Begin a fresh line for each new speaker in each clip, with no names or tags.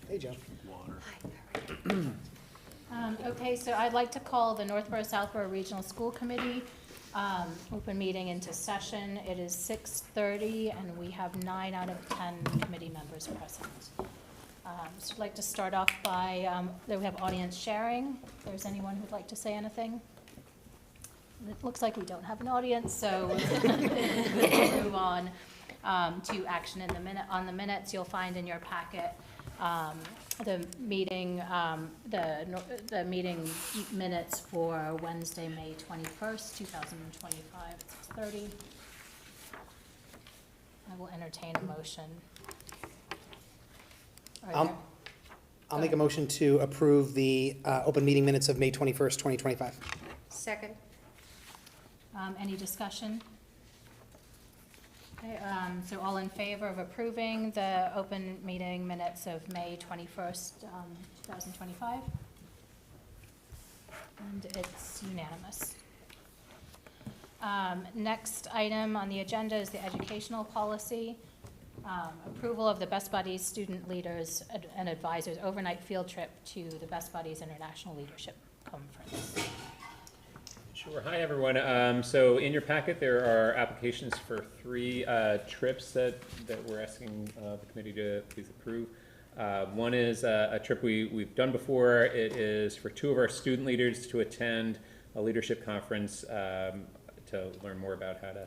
Hey, Joe.
Okay, so I'd like to call the Northborough Southborough Regional School Committee open meeting into session. It is 6:30 and we have 9 out of 10 committee members present. So I'd like to start off by, we have audience sharing. If there's anyone who'd like to say anything. It looks like we don't have an audience, so we'll move on to action in the minute. On the minutes, you'll find in your packet the meeting minutes for Wednesday, May 21st, 2025, at 6:30. I will entertain a motion.
I'll make a motion to approve the open meeting minutes of May 21st, 2025.
Second.
Any discussion? Okay, so all in favor of approving the open meeting minutes of May 21st, 2025? And it's unanimous. Next item on the agenda is the educational policy. Approval of the Best Buddies Student Leaders and Advisors overnight field trip to the Best Buddies International Leadership Conference.
Sure. Hi, everyone. So in your packet, there are applications for 3 trips that we're asking the committee to please approve. One is a trip we've done before. It is for 2 of our student leaders to attend a leadership conference to learn more about how to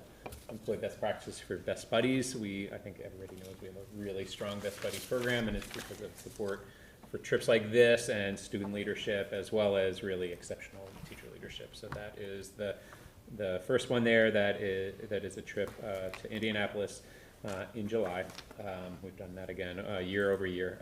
employ best practices for Best Buddies. I think everybody knows we have a really strong Best Buddies program, and it's because of support for trips like this and student leadership, as well as really exceptional teacher leadership. So that is the first one there. That is a trip to Indianapolis in July. We've done that again year over year.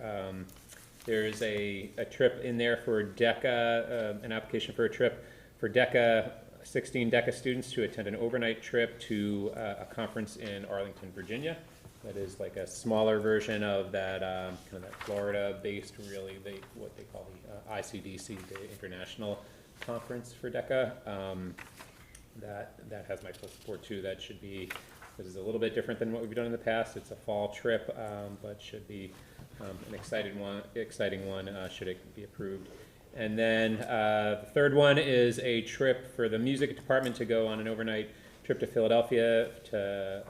There's a trip in there for DECA, an application for a trip for DECA, 16 DECA students to attend an overnight trip to a conference in Arlington, Virginia. That is like a smaller version of that kind of that Florida-based, really, what they call the ICDC, the International Conference for DECA. That has my full support too. This is a little bit different than what we've done in the past. It's a fall trip, but should be an exciting one should it be approved. And then the third one is a trip for the music department to go on an overnight trip to Philadelphia to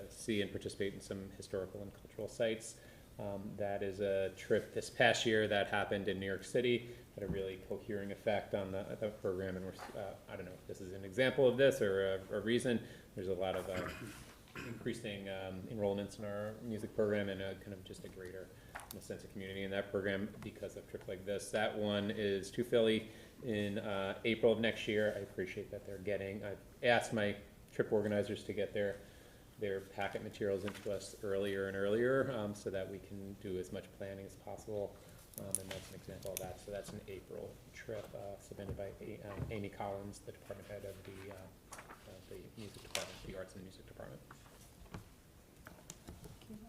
see and participate in some historical and cultural sites. That is a trip this past year that happened in New York City, had a really cohering effect on the program, and I don't know if this is an example of this or a reason. There's a lot of increasing enrollments in our music program and kind of just a greater sense of community in that program because of trips like this. That one is to Philly in April of next year. I appreciate that I've asked my trip organizers to get their packet materials into us earlier and earlier so that we can do as much planning as possible, and that's an example of that. So that's an April trip submitted by Amy Collins, the department head of the music department, the arts and music department.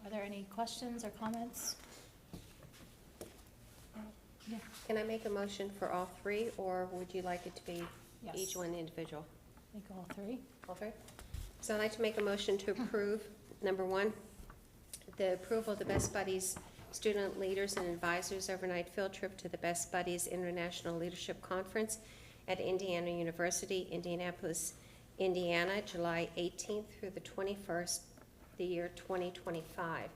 Are there any questions or comments? Yeah.
Can I make a motion for all 3, or would you like it to be
Yes.
each one individual?
Make all 3.
All 3? So I'd like to make a motion to approve, number 1, the approval of the Best Buddies Student Leaders and Advisors overnight field trip to the Best Buddies International Leadership Conference at Indiana University, Indianapolis, Indiana, July 18th through the 21st, the year 2025.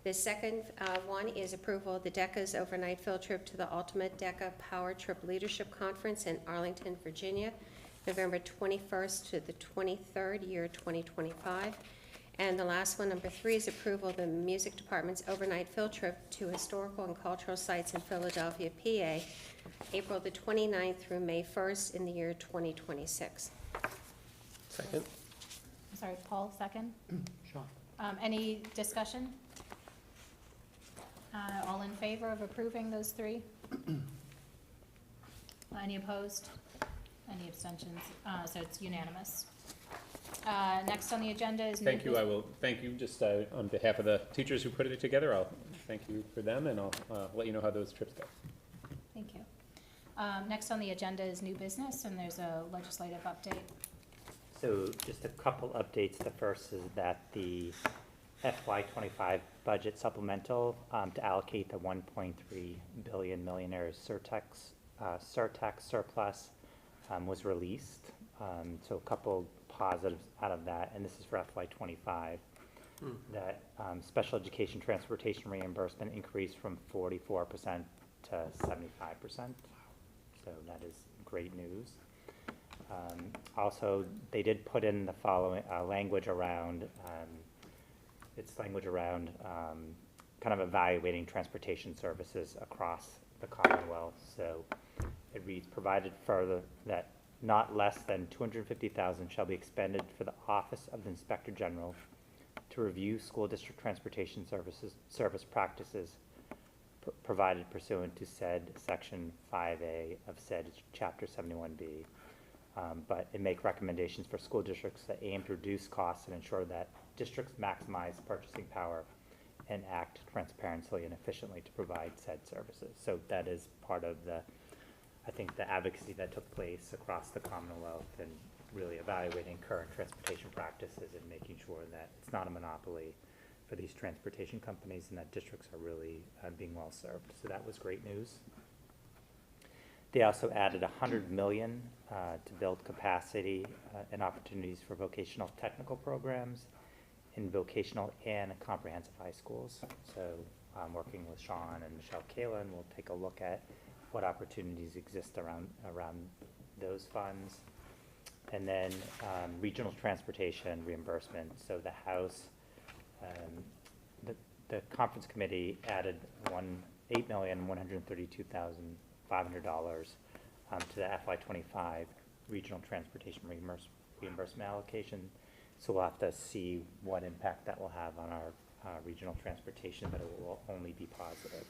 The second one is approval of the DECA's overnight field trip to the Ultimate DECA Power Trip Leadership Conference in Arlington, Virginia, November 21st to the 23rd, year 2025. And the last one, number 3, is approval of the music department's overnight field trip to historical and cultural sites in Philadelphia, PA, April the 29th through May 1st in the year 2026.
Second.
I'm sorry, Paul, second?
Sean.
Any discussion? All in favor of approving those 3? Any opposed? Any abstentions? So it's unanimous. Next on the agenda is.
Thank you. I will thank you just on behalf of the teachers who put it together. I'll thank you for them, and I'll let you know how those trips go.
Thank you. Next on the agenda is new business, and there's a legislative update.
So just a couple updates. The first is that the FY '25 budget supplemental to allocate the 1.3 billion millionaires surtax surplus was released. So a couple positives out of that, and this is for FY '25. That special education transportation reimbursement increased from 44% to 75%. So that is great news. Also, they did put in the following language around kind of evaluating transportation services across the Commonwealth. So it reads, provided further that not less than $250,000 shall be expended for the Office of the Inspector General to review school district transportation service practices provided pursuant to said Section 5A of said Chapter 71B. But it make recommendations for school districts that aim to reduce costs and ensure that districts maximize purchasing power and act transparently and efficiently to provide said services. So that is part of I think the advocacy that took place across the Commonwealth and really evaluating current transportation practices and making sure that it's not a monopoly for these transportation companies and that districts are really being well served. So that was great news. They also added $100 million to build capacity and opportunities for vocational technical programs in vocational and comprehensive high schools. So working with Sean and Michelle Kalin, we'll take a look at what opportunities exist around those funds. And then regional transportation reimbursement. So the House, the conference committee added $8,132,500 to the FY '25 regional transportation reimbursement allocation. So we'll have to see what impact that will have on our regional transportation, but it will only be positive.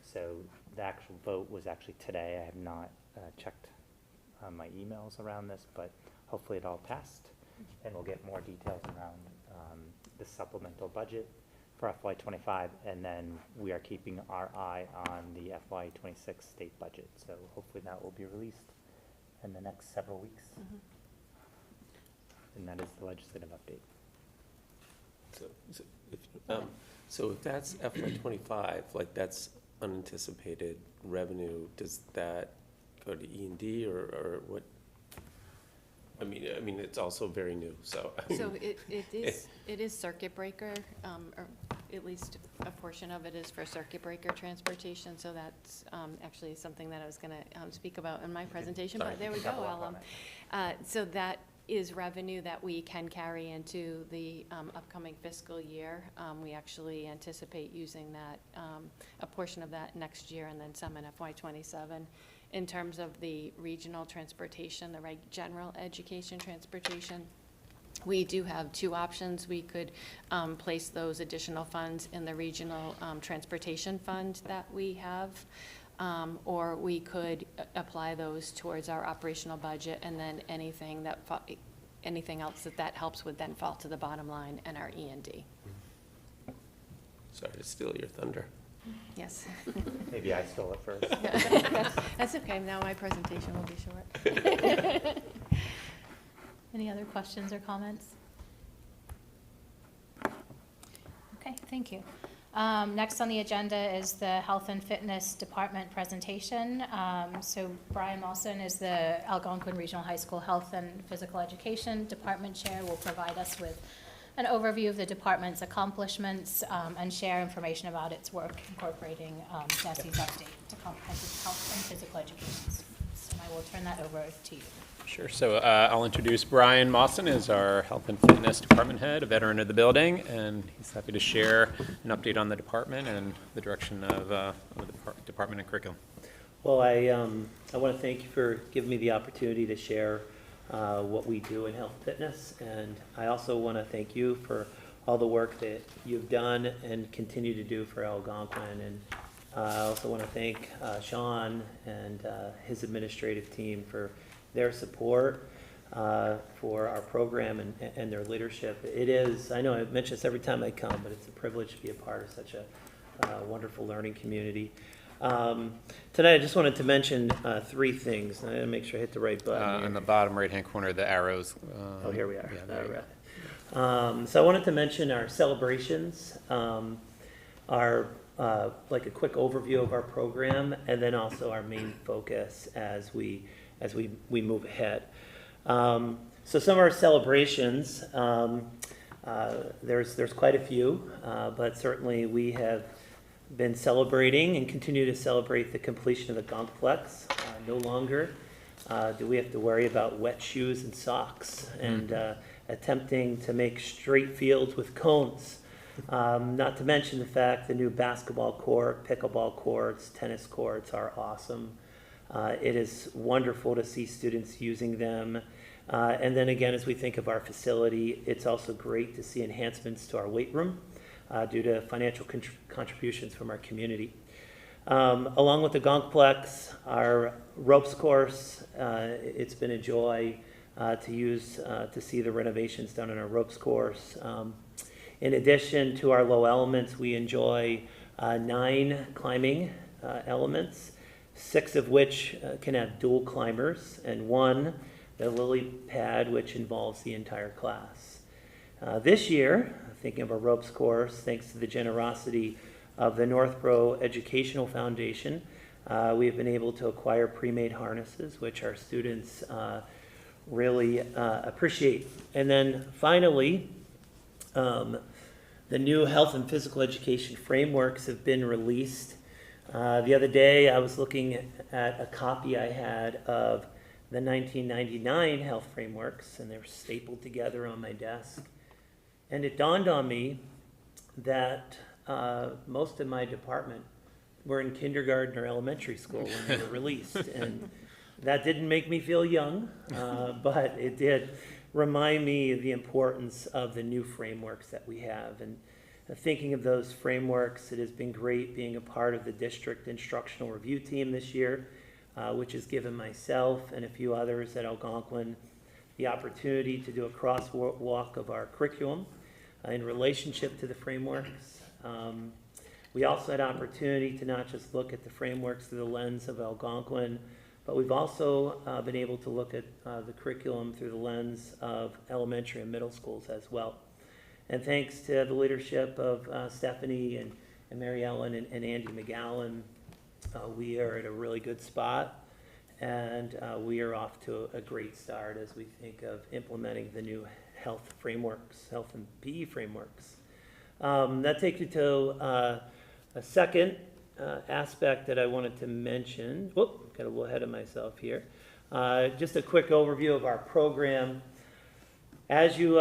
So the actual vote was actually today. I have not checked my emails around this, but hopefully it all passed, and we'll get more details around the supplemental budget for FY '25, and then we are keeping our eye on the FY '26 state budget. So hopefully that will be released in the next several weeks. And that is the legislative update.
So if that's FY '25, like that's unanticipated revenue, does that go to E&D or what? I mean, it's also very new, so.
So it is circuit breaker, or at least a portion of it is for circuit breaker transportation, so that's actually something that I was gonna speak about in my presentation, but there we go. So that is revenue that we can carry into the upcoming fiscal year. We actually anticipate using that, a portion of that next year and then some in FY '27. In terms of the regional transportation, the general education transportation, we do have two options. We could place those additional funds in the regional transportation fund that we have, or we could apply those towards our operational budget, and then anything else that helps would then fall to the bottom line and our E&D.
Sorry to steal your thunder.
Yes.
Maybe I stole it first.
That's okay. Now my presentation will be short.
Any other questions or comments? Okay, thank you. Next on the agenda is the Health and Fitness Department presentation. So Brian Mawson is the Algonquin Regional High School Health and Physical Education Department Chair, will provide us with an overview of the department's accomplishments and share information about its work incorporating NESE's update to comprehensive health and physical education. And I will turn that over to you.
Sure. So I'll introduce Brian Mawson as our Health and Fitness Department Head, a veteran of the building, and he's happy to share an update on the department and the direction of the department and curriculum.
Well, I want to thank you for giving me the opportunity to share what we do in health and fitness, and I also want to thank you for all the work that you've done and continue to do for Algonquin. And I also want to thank Sean and his administrative team for their support for our program and their leadership. It is, I know I mention this every time I come, but it's a privilege to be a part of such a wonderful learning community. Tonight I just wanted to mention three things. I gotta make sure I hit the right button.
In the bottom right-hand corner, the arrows.
Oh, here we are.
Yeah, there you go.
So I wanted to mention our celebrations, our, like a quick overview of our program, and then also our main focus as we move ahead. So some of our celebrations, there's quite a few, but certainly we have been celebrating and continue to celebrate the completion of the Gonkplex. No longer do we have to worry about wet shoes and socks and attempting to make straight fields with cones. Not to mention the fact the new basketball court, pickleball courts, tennis courts are awesome. It is wonderful to see students using them. And then again, as we think of our facility, it's also great to see enhancements to our weight room due to financial contributions from our community. Along with the Gonkplex, our ropes course, it's been a joy to use to see the renovations done in our ropes course. In addition to our low elements, we enjoy 9 climbing elements, 6 of which can have dual climbers, and 1, the lily pad, which involves the entire class. This year, thinking of our ropes course, thanks to the generosity of the Northborough Educational Foundation, we have been able to acquire pre-made harnesses, which our students really appreciate. And then finally, the new health and physical education frameworks have been released. The other day, I was looking at a copy I had of the 1999 health frameworks, and they were stapled together on my desk. And it dawned on me that most of my department were in kindergarten or elementary school when they were released. And that didn't make me feel young, but it did remind me of the importance of the new frameworks that we have. And thinking of those frameworks, it has been great being a part of the district instructional review team this year, which has given myself and a few others at Algonquin the opportunity to do a crosswalk of our curriculum in relationship to the frameworks. We also had opportunity to not just look at the frameworks through the lens of Algonquin, but we've also been able to look at the curriculum through the lens of elementary and middle schools as well. And thanks to the leadership of Stephanie and Mary Ellen and Andy McGowan, we are at a really good spot, and we are off to a great start as we think of implementing the new health frameworks, health and PE frameworks. That takes you to a second aspect that I wanted to mention. Whoop, got a little ahead of myself here. Just a quick overview of our program. As you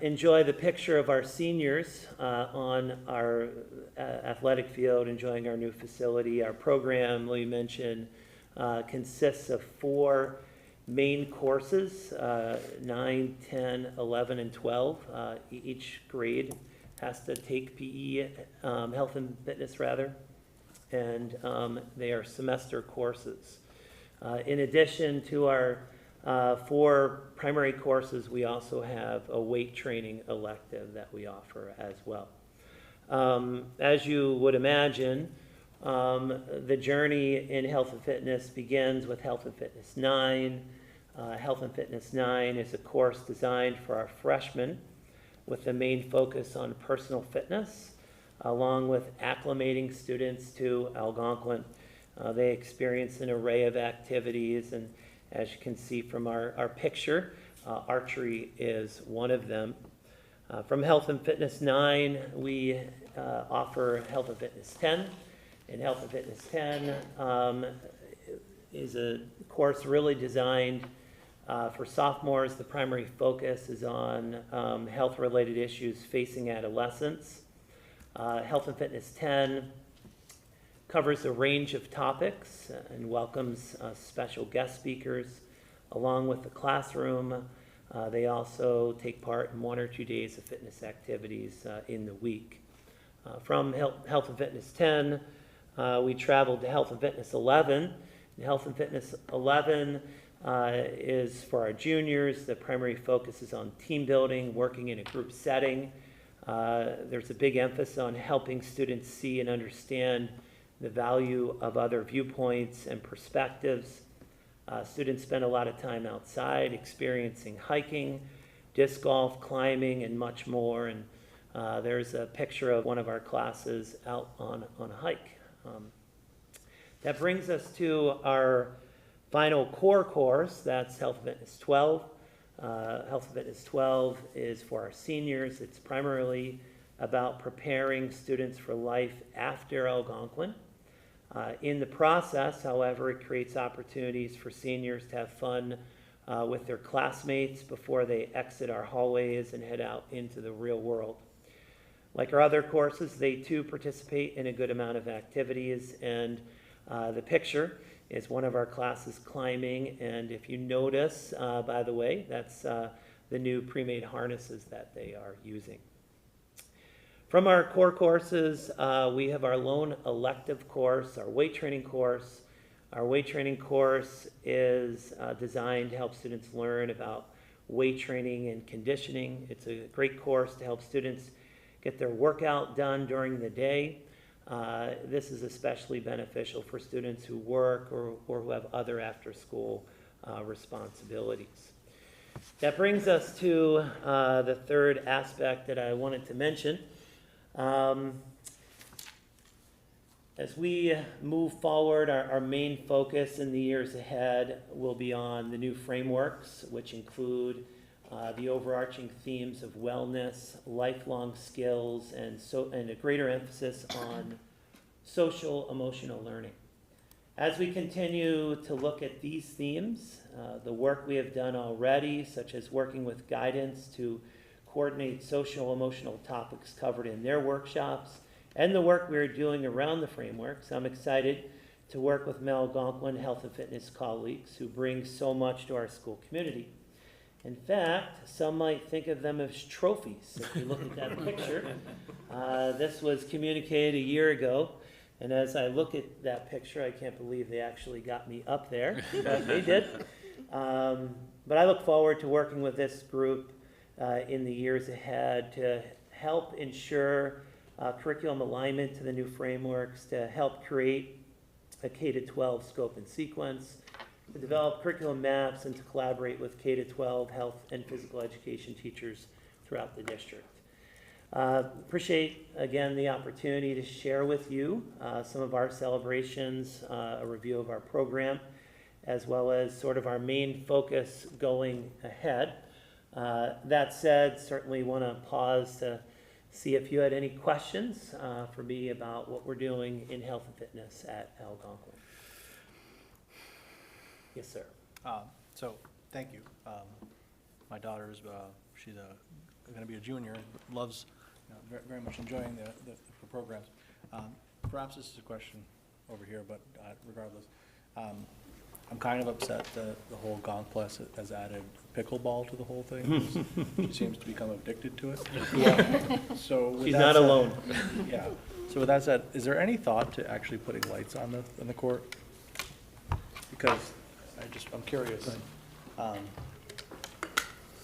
enjoy the picture of our seniors on our athletic field, enjoying our new facility, our program, let me mention, consists of 4 main courses, 9, 10, 11, and 12. Each grade has to take PE, health and fitness rather, and they are semester courses. In addition to our 4 primary courses, we also have a weight training elective that we offer as well. As you would imagine, the journey in health and fitness begins with Health and Fitness 9. Health and Fitness 9 is a course designed for our freshmen with the main focus on personal fitness, along with acclimating students to Algonquin. They experience an array of activities, and as you can see from our picture, archery is one of them. From Health and Fitness 9, we offer Health and Fitness 10. And Health and Fitness 10 is a course really designed for sophomores. The primary focus is on health-related issues facing adolescents. Health and Fitness 10 covers a range of topics and welcomes special guest speakers. Along with the classroom, they also take part in 1 or 2 days of fitness activities in the week. From Health and Fitness 10, we traveled to Health and Fitness 11. And Health and Fitness 11 is for our juniors. The primary focus is on team building, working in a group setting. There's a big emphasis on helping students see and understand the value of other viewpoints and perspectives. Students spend a lot of time outside experiencing hiking, disc golf, climbing, and much more. And there's a picture of one of our classes out on a hike. That brings us to our final core course, that's Health and Fitness 12. Health and Fitness 12 is for our seniors. It's primarily about preparing students for life after Algonquin. In the process, however, it creates opportunities for seniors to have fun with their classmates before they exit our hallways and head out into the real world. Like our other courses, they too participate in a good amount of activities, and the picture is one of our classes climbing, and if you notice, by the way, that's the new pre-made harnesses that they are using. From our core courses, we have our lone elective course, our weight training course. Our weight training course is designed to help students learn about weight training and conditioning. It's a great course to help students get their workout done during the day. This is especially beneficial for students who work or who have other after-school responsibilities. That brings us to the third aspect that I wanted to mention. As we move forward, our main focus in the years ahead will be on the new frameworks, which include the overarching themes of wellness, lifelong skills, and a greater emphasis on social emotional learning. As we continue to look at these themes, the work we have done already, such as working with guidance to coordinate social emotional topics covered in their workshops, and the work we're doing around the frameworks, I'm excited to work with Mel Algonquin Health and Fitness colleagues who bring so much to our school community. In fact, some might think of them as trophies. If you look at that picture, this was communicated a year ago, and as I look at that picture, I can't believe they actually got me up there, but they did. But I look forward to working with this group in the years ahead to help ensure curriculum alignment to the new frameworks, to help create a K-12 scope and sequence, to develop curriculum maps, and to collaborate with K-12 health and physical education teachers throughout the district. Appreciate, again, the opportunity to share with you some of our celebrations, a review of our program, as well as sort of our main focus going ahead. That said, certainly want to pause to see if you had any questions for me about what we're doing in health and fitness at Algonquin. Yes, sir.
So, thank you. My daughter's, she's going to be a junior, and loves, very, very much enjoying the programs. Perhaps this is a question over here, but regardless, I'm kind of upset that the whole Gonplus has added pickleball to the whole thing. She seems to become addicted to it.
Yeah.
So with
She's
that
not
said-
alone.
Yeah. So with that said, is there any thought to actually putting lights on the court? Because I'm curious.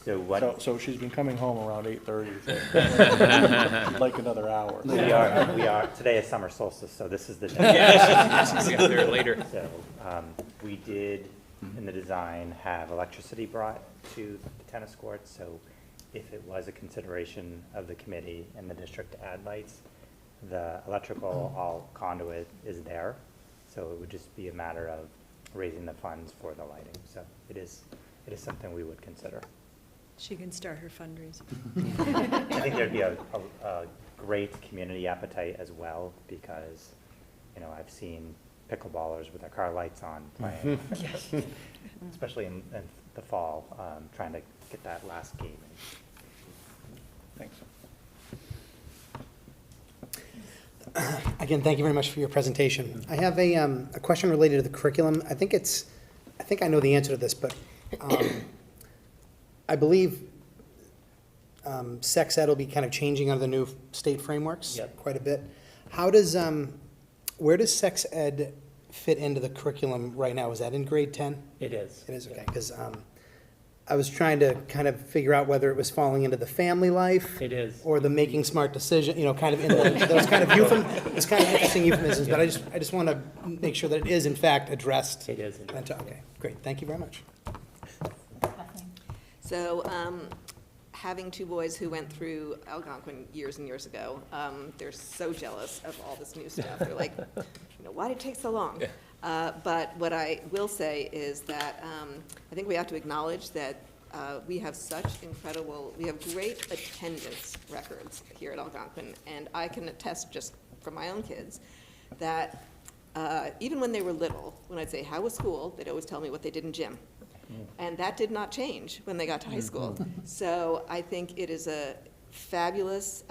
So what,
So she's been coming home around 8:30, so like another hour.
we are, today is summer solstice, so this is the day.
Get there later.
So, we did, in the design, have electricity brought to the tennis courts, so if it was a consideration of the committee and the district to add lights, the electrical, all conduit is there, so it would just be a matter of raising the funds for the lighting, so it is something we would consider.
She can start her fundraising.
I think there'd be a great community appetite as well, because, I've seen pickleballers with their car lights on playing, especially in the fall, trying to get that last game in.
Thanks.
Again, thank you very much for your presentation. I have a question related to the curriculum. I think I know the answer to this, but I believe sex ed will be kind of changing under the new state frameworks
Yep.
quite a bit. How does, where does sex ed fit into the curriculum right now? Is that in grade 10?
It is.
It is, okay, because I was trying to kind of figure out whether it was falling into the family life
It is.
or the making smart decision, kind of in those kind of those kind of interesting euphemisms, but I just want to make sure that it is in fact addressed.
It is.
Okay, great, thank you very much.
Kathleen?
So
having two boys who went through Algonquin years and years ago, they're so jealous of all this new stuff. They're like, why did it take so long? But what I will say is that I think we have to acknowledge that we have we have great attendance records here at Algonquin, and I can attest just from my own kids that even when they were little, when I'd say, how was school, they'd always tell me what they did in gym. And that did not change when they got to high school. So I think it is a fabulous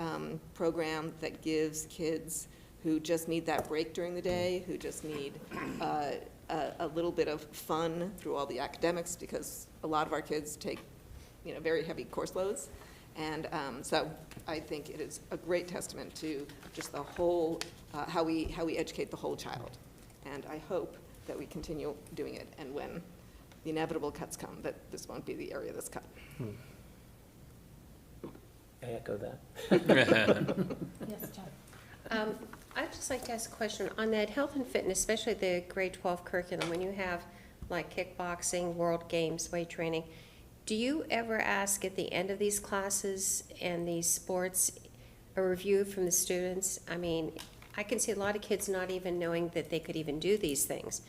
program that gives kids who just need that break during the day, who just need a little bit of fun through all the academics, because a lot of our kids take, very heavy course loads. And so I think it is a great testament to just the whole, how we educate the whole child. And I hope that we continue doing it, and when the inevitable cuts come, that this won't be the area that's cut.
I echo that.
Yes, John.
I'd just like to ask a question on that health and fitness, especially the grade 12 curriculum, when you have like kickboxing, world games, weight training. Do you ever ask at the end of these classes and these sports a review from the students? I mean, I can see a lot of kids not even knowing that they could even do these things.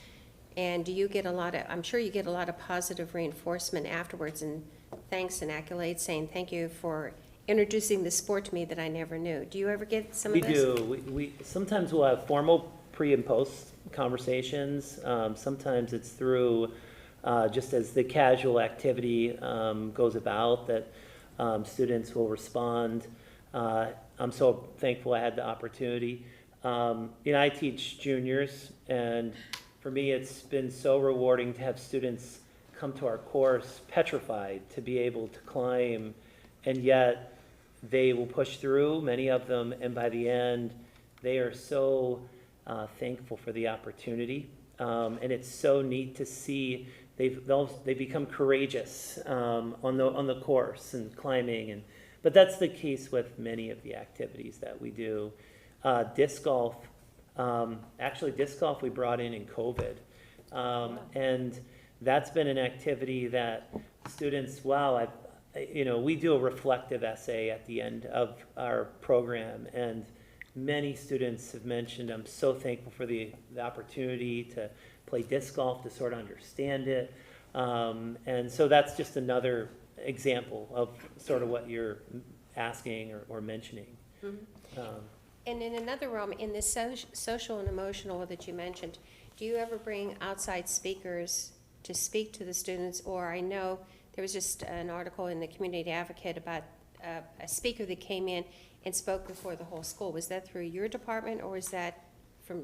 And do you get I'm sure you get a lot of positive reinforcement afterwards and thanks and accolades saying, thank you for introducing the sport to me that I never knew. Do you ever get some of this?
We do. We sometimes we'll have formal pre and post conversations. Sometimes it's through just as the casual activity goes about that students will respond. I'm so thankful I had the opportunity. I teach juniors, and for me it's been so rewarding to have students come to our course petrified to be able to climb, and yet they will push through, many of them, and by the end they are so thankful for the opportunity. And it's so neat to see they become courageous on the course and climbing, but that's the case with many of the activities that we do. Disc golf, disc golf we brought in COVID, and that's been an activity that students, we do a reflective essay at the end of our program, and many students have mentioned, I'm so thankful for the opportunity to play disc golf, to sort of understand it. And so that's just another example of sort of what you're asking or mentioning.
Mm-hmm. And in another realm, in the social and emotional that you mentioned, do you ever bring outside speakers to speak to the students? Or I know there was just an article in the Community Advocate about a speaker that came in and spoke before the whole school. Was that through your department, or was that from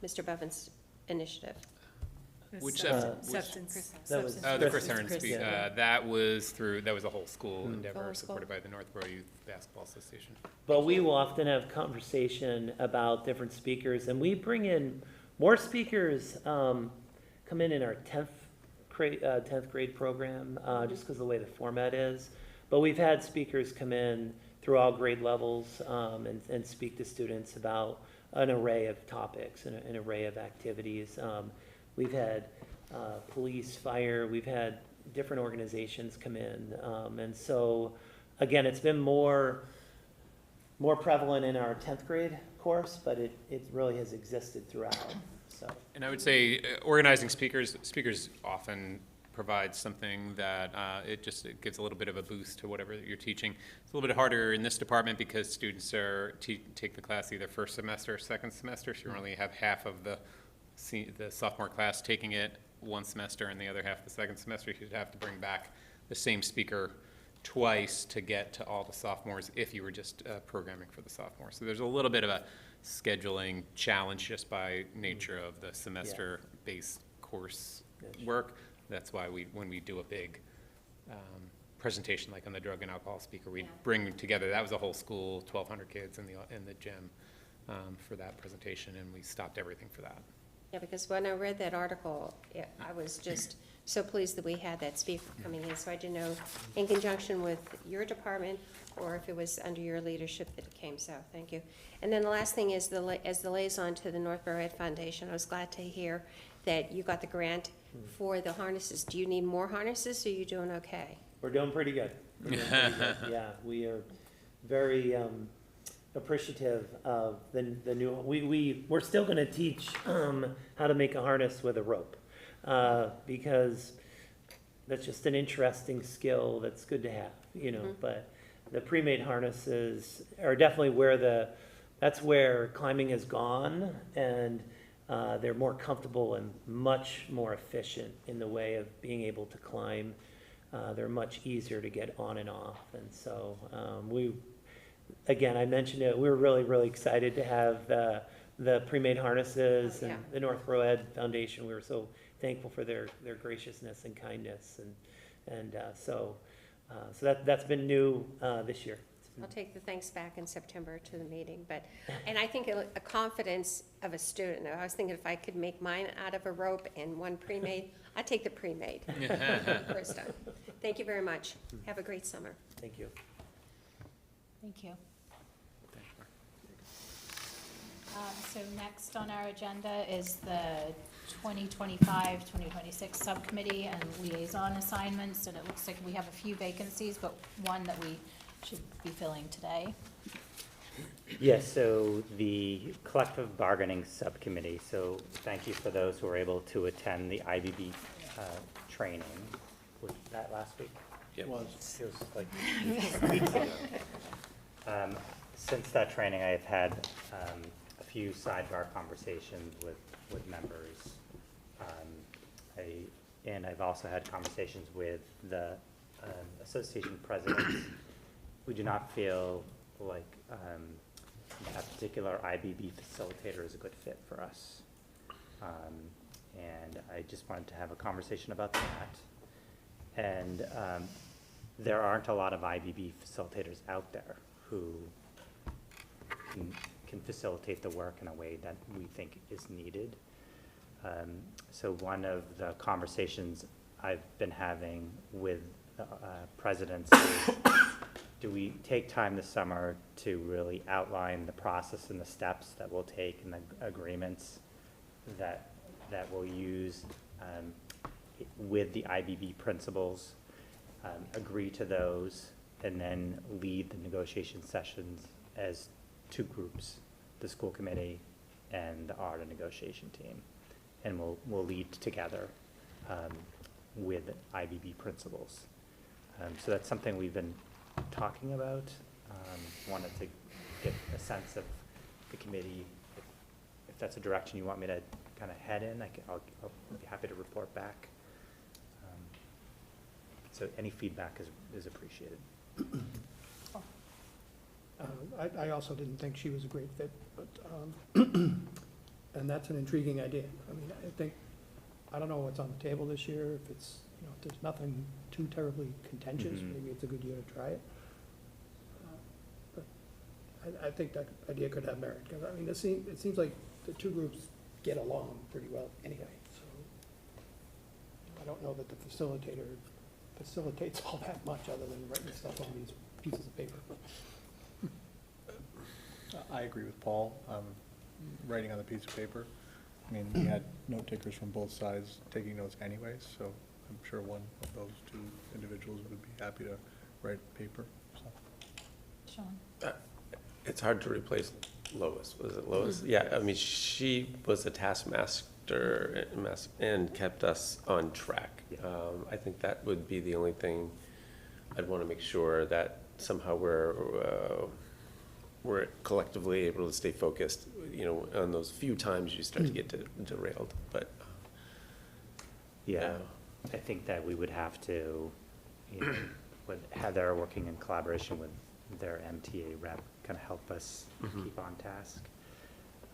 Mr. Bevan's initiative?
Which, substance.
That was
The Chris Hearn
Chris,
speak,
yeah.
that was a whole school endeavor
Whole school.
supported by the Northborough Youth Basketball Association.
But we will often have conversation about different speakers, and we bring in more speakers, come in our 10th grade program, just because of the way the format is. But we've had speakers come in through all grade levels, and speak to students about an array of topics and an array of activities. We've had police, fire, we've had different organizations come in. And so, again, it's been more prevalent in our 10th grade course, but it really has existed throughout. So.
And I would say organizing speakers often provide something that it gives a little bit of a boost to whatever you're teaching. It's a little bit harder in this department because students take the class either first semester or second semester, so you only have half of the sophomore class taking it one semester and the other half the second semester. You'd have to bring back the same speaker twice to get to all the sophomores if you were just programming for the sophomores. So there's a little bit of a scheduling challenge just by nature of the semester-based course work. That's why when we do a big presentation like on the drug and alcohol speaker, we bring together, that was a whole school, 1,200 kids in the gym for that presentation, and we stopped everything for that.
Yeah, because when I read that article, I was just so pleased that we had that speaker coming in. So I didn't know, in conjunction with your department, or if it was under your leadership that it came. So thank you. And then the last thing is, as the liaison to the Northborough Ed Foundation, I was glad to hear that you got the grant for the harnesses. Do you need more harnesses, or are you doing okay?
We're doing pretty good. Yeah, we are very appreciative of the new, we're still gonna teach how to make a harness with a rope. Because that's just an interesting skill that's good to have, you know, but the pre-made harnesses are definitely that's where climbing has gone, and they're more comfortable and much more efficient in the way of being able to climb. They're much easier to get on and off, and so again, I mentioned it, we were really, really excited to have the pre-made harnesses and the Northborough Ed Foundation. We were so thankful for their graciousness and kindness, and so that's been new this year.
I'll take the thanks back in September to the meeting, and I think a confidence of a student. I was thinking if I could make mine out of a rope and one pre-made, I'd take the pre-made first time. Thank you very much. Have a great summer.
Thank you.
Thank you. So next on our agenda is the 2025-2026 subcommittee and liaison assignments, and it looks like we have a few vacancies, but one that we should be filling today.
Yes, so the collective bargaining subcommittee, so thank you for those who were able to attend the IBB training. Was that last week?
It
was.
It was like weeks ago. Since that training, I've had a few sidebar conversations with members. And I've also had conversations with the association presidents. We do not feel like that particular IBB facilitator is a good fit for us. And I just wanted to have a conversation about that. And there aren't a lot of IBB facilitators out there who can facilitate the work in a way that we think is needed. So one of the conversations I've been having with presidents is, do we take time this summer to really outline the process and the steps that we'll take and the agreements that we'll use with the IBB principals, agree to those, and then lead the negotiation sessions as two groups, the school committee and the ARDA negotiation team. And we'll lead together with IBB principals. So that's something we've been talking about. Wanted to get a sense of the committee, if that's a direction you want me to kind of head in, I'll be happy to report back. So any feedback is appreciated.
I also didn't think she was a great fit, but, and that's an intriguing idea. I mean, I don't know what's on the table this year, if it's, you know, if there's nothing too terribly contentious, maybe it's a good year to try it. But I think that idea could have merit, because, I mean, it seems like the two groups get along pretty well anyway, so I don't know that the facilitator facilitates all that much other than writing stuff on these pieces of paper.
I agree with Paul, writing on the piece of paper. I mean, we had note takers from both sides taking notes anyways, so I'm sure one of those two individuals would be happy to write paper, so.
Sean?
It's hard to replace Lois. Was it Lois? Yeah, I mean, she was a taskmaster and kept us on track. I think that would be the only thing I'd want to make sure that somehow we're collectively able to stay focused, you know, on those few times you start to get derailed, but.
Yeah, I think that we would have to, you know, with Heather working in collaboration with their MTA rep, kind of help us keep on task.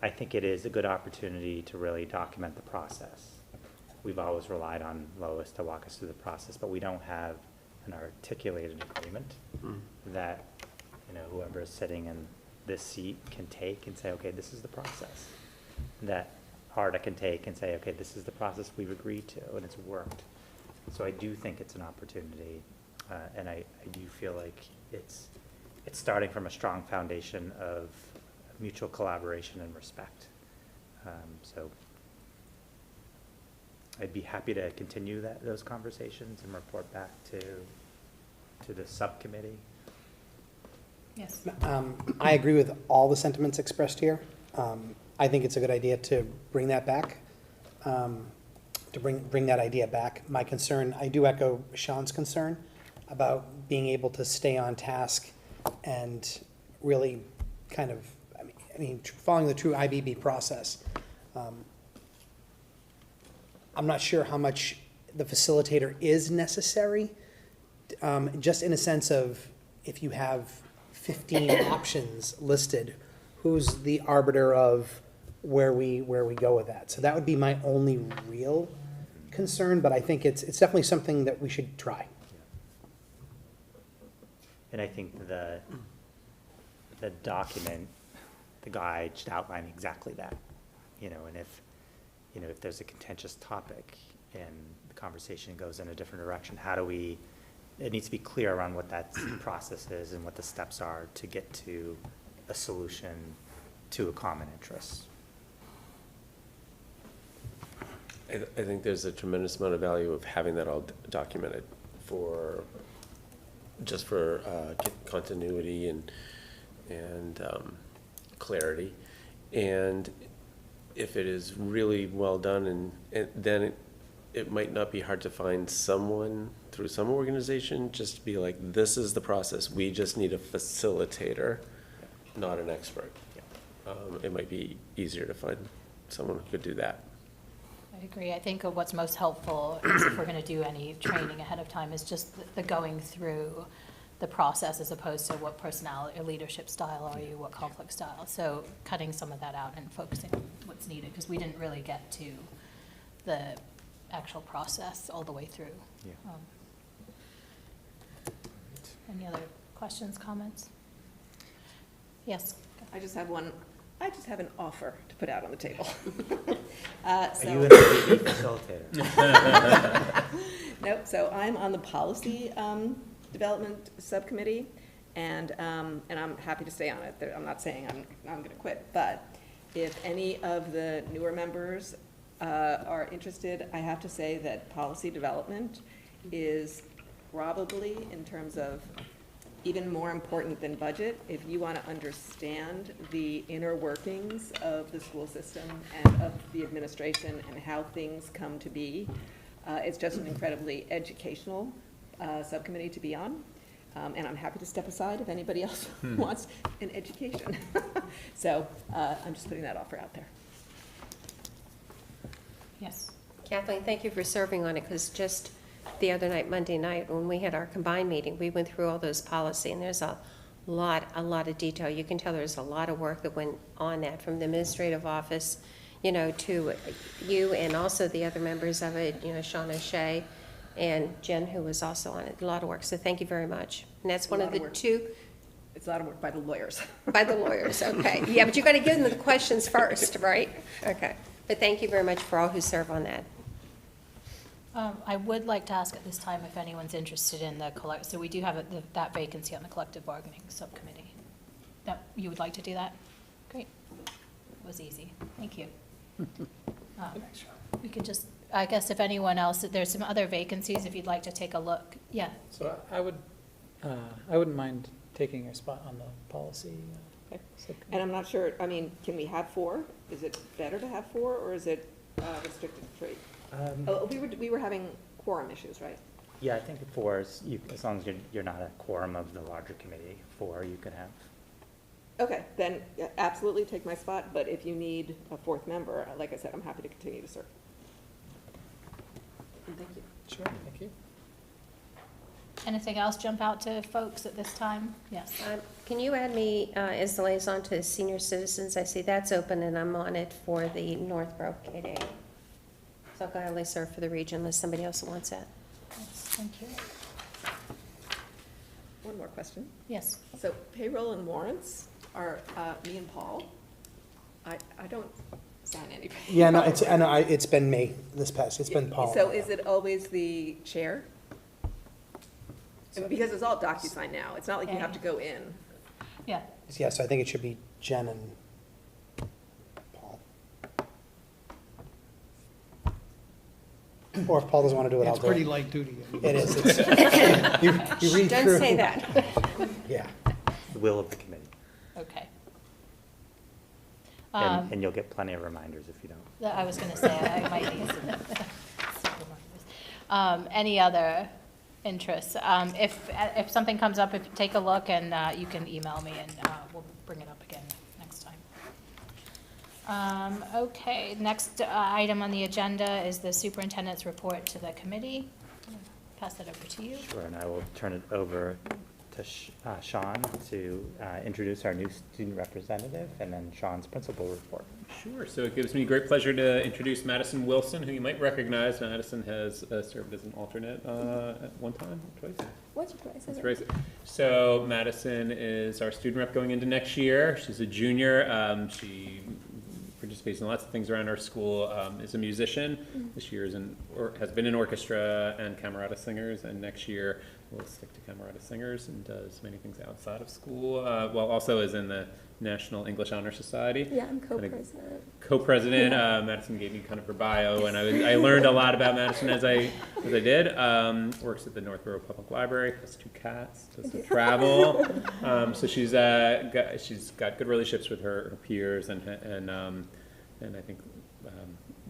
I think it is a good opportunity to really document the process. We've always relied on Lois to walk us through the process, but we don't have an articulated agreement that, you know, whoever is sitting in this seat can take and say, okay, this is the process. That ARDA can take and say, okay, this is the process we've agreed to, and it's worked. So I do think it's an opportunity, and I do feel like it's starting from a strong foundation of mutual collaboration and respect. So I'd be happy to continue those conversations and report back to to the subcommittee.
Yes.
I agree with all the sentiments expressed here. I think it's a good idea to bring that back, to bring that idea back. My concern, I do echo Sean's concern about being able to stay on task and really kind of, I mean, following the true IBB process. I'm not sure how much the facilitator is necessary, just in a sense of if you have 15 options listed, who's the arbiter of where we go with that? So that would be my only real concern, but I think it's definitely something that we should try.
And I think the document, the guide should outline exactly that, and if there's a contentious topic and the conversation goes in a different direction, it needs to be clear around what that process is and what the steps are to get to a solution to a common interest.
I think there's a tremendous amount of value of having that all documented for continuity and clarity. And if it is really well done, then it might not be hard to find someone through some organization just to be like, this is the process. We just need a facilitator, not an expert. It might be easier to find someone who could do that.
I agree. I think what's most helpful is if we're going to do any training ahead of time is just the going through the process as opposed to what personality or leadership style are you, what conflict style. So cutting some of that out and focusing on what's needed, because we didn't really get to the actual process all the way through.
Yeah.
Any other questions, comments? Yes.
I just have an offer to put out on the table.
Are you an IBB facilitator?
Nope, so I'm on the policy development subcommittee, and I'm happy to stay on it. I'm not saying I'm gonna quit, but if any of the newer members are interested, I have to say that policy development is probably, in terms of even more important than budget, if you want to understand the inner workings of the school system and of the administration and how things come to be. It's just an incredibly educational subcommittee to be on. And I'm happy to step aside if anybody else wants an education. So I'm just putting that offer out there.
Yes.
Kathleen, thank you for serving on it, because just the other night, Monday night, when we had our combined meeting, we went through all those policy, and there's a lot of detail. You can tell there's a lot of work that went on that, from the administrative office, to you and also the other members of it, Sean O'Shea and Jen, who was also on it. A lot of work, so thank you very much. And that's one of the two.
It's a lot of work by the lawyers.
By the lawyers, okay. Yeah, but you got to give them the questions first, right? Okay. But thank you very much for all who serve on that.
I would like to ask at this time if anyone's interested in so we do have that vacancy on the collective bargaining subcommittee. That, you would like to do that? Great. It was easy. Thank you. We could just, I guess if anyone else, there's some other vacancies, if you'd like to take a look. Yeah.
So I wouldn't mind taking a spot on the policy.
And I'm not sure, can we have 4? Is it better to have 4, or is it restricted to 3? We were having quorum issues, right?
Yeah, I think 4 is, as long as you're not a quorum of the larger committee, 4 you can have.
Okay, then absolutely take my spot, but if you need a 4th member, like I said, I'm happy to continue to serve. And thank you.
Sure, thank you.
Anything else jump out to folks at this time? Yes.
Can you add me as the liaison to senior citizens? I see that's open, and I'm on it for the Northborough KDA. So I'll gladly serve for the region unless somebody else wants that.
Yes, thank you.
One more question.
Yes.
So payroll and warrants are me and Paul. I don't sign any payroll.
Yeah, no, it's been me it's been Paul.
So is it always the chair? Because it's all DocuSign now. It's not like you have to go in.
Yeah.
Yes, I think it should be Jen and Paul. Or if Paul doesn't want to do it, I'll
It's
do
pretty
it.
light duty.
It is. You read
Don't
through.
say that.
Yeah.
The will of the committee.
Okay.
And you'll get plenty of reminders if you don't.
I was gonna say, I might need some. Any other interests? If something comes up, if you take a look and you can email me and we'll bring it up again next time. Okay, next item on the agenda is the superintendent's report to the committee. Pass that over to you.
Sure, and I will turn it over to Sean to introduce our new student representative, and then Sean's principal report.
Sure, so it gives me great pleasure to introduce Madison Wilson, who you might recognize. Madison has served as an alternate at one time, twice.
Once or twice.
That's right. So Madison is our student rep going into next year. She's a junior. She participates in lots of things around our school, is a musician. This year has been in orchestra and Camerata Singers, and next year will stick to Camerata Singers and does many things outside of school, while also is in the National English Honor Society.
Yeah, I'm co-president.
Co-president, Madison gave me kind of her bio, and I learned a lot about Madison as I did. Works at the Northborough Public Library, has 2 cats, does some travel. So she's got good relationships with her peers, and I think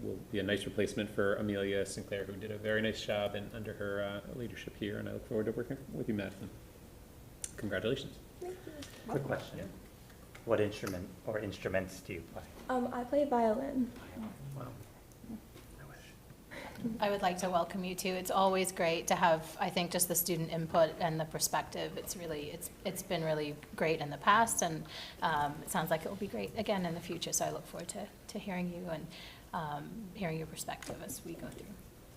will be a nice replacement for Amelia Sinclair, who did a very nice job under her leadership here, and I look forward to working with you, Madison. Congratulations.
Quick question. What instrument or instruments do you play?
I play violin.
Wow.
I would like to welcome you too. It's always great to have, I think, just the student input and the perspective. It's been really great in the past, and it sounds like it will be great again in the future. So I look forward to hearing you and hearing your perspective as we go through.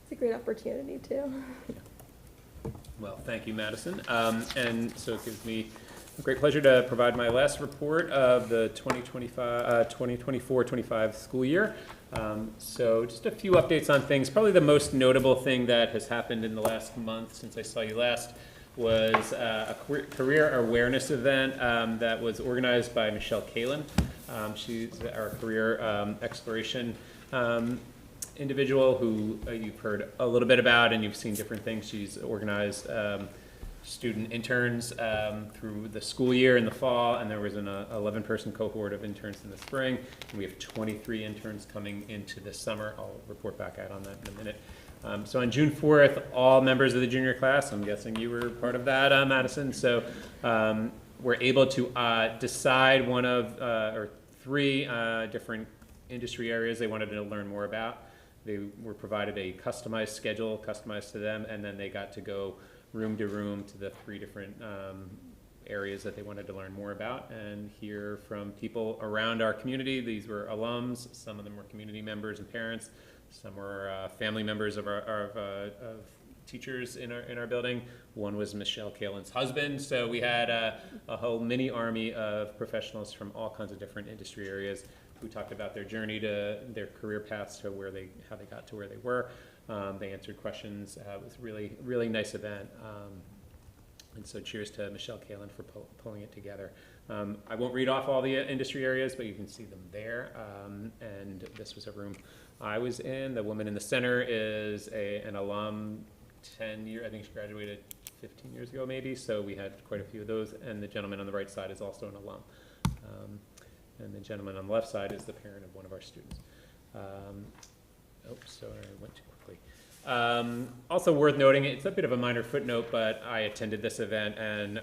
It's a great opportunity too.
Well, thank you, Madison. And so it gives me a great pleasure to provide my last report of the 2024-25 school year. So just a few updates on things. Probably the most notable thing that has happened in the last month since I saw you last was a career awareness event that was organized by Michelle Kalin. She's our career exploration individual who you've heard a little bit about, and you've seen different things. She's organized student interns through the school year in the fall, and there was an 11-person cohort of interns in the spring, and we have 23 interns coming into the summer. I'll report back out on that in a minute. So on June 4th, all members of the junior class, I'm guessing you were part of that, Madison, so we're able to decide one of, or 3 different industry areas they wanted to learn more about. They were provided a customized schedule, customized to them, and then they got to go room to room to the 3 different areas that they wanted to learn more about and hear from people around our community. These were alums, some of them were community members and parents, some were family members of of teachers in our building. One was Michelle Kalin's husband, so we had a whole mini army of professionals from all kinds of different industry areas who talked about their journey to their career paths to how they got to where they were. They answered questions. It was really, really nice event. And so cheers to Michelle Kalin for pulling it together. I won't read off all the industry areas, but you can see them there. And this was a room I was in. The woman in the center is an alum, 10 years, I think she graduated 15 years ago maybe, so we had quite a few of those. And the gentleman on the right side is also an alum. And the gentleman on the left side is the parent of one of our students. Sorry, I went too quickly. Also worth noting, it's a bit of a minor footnote, but I attended this event, and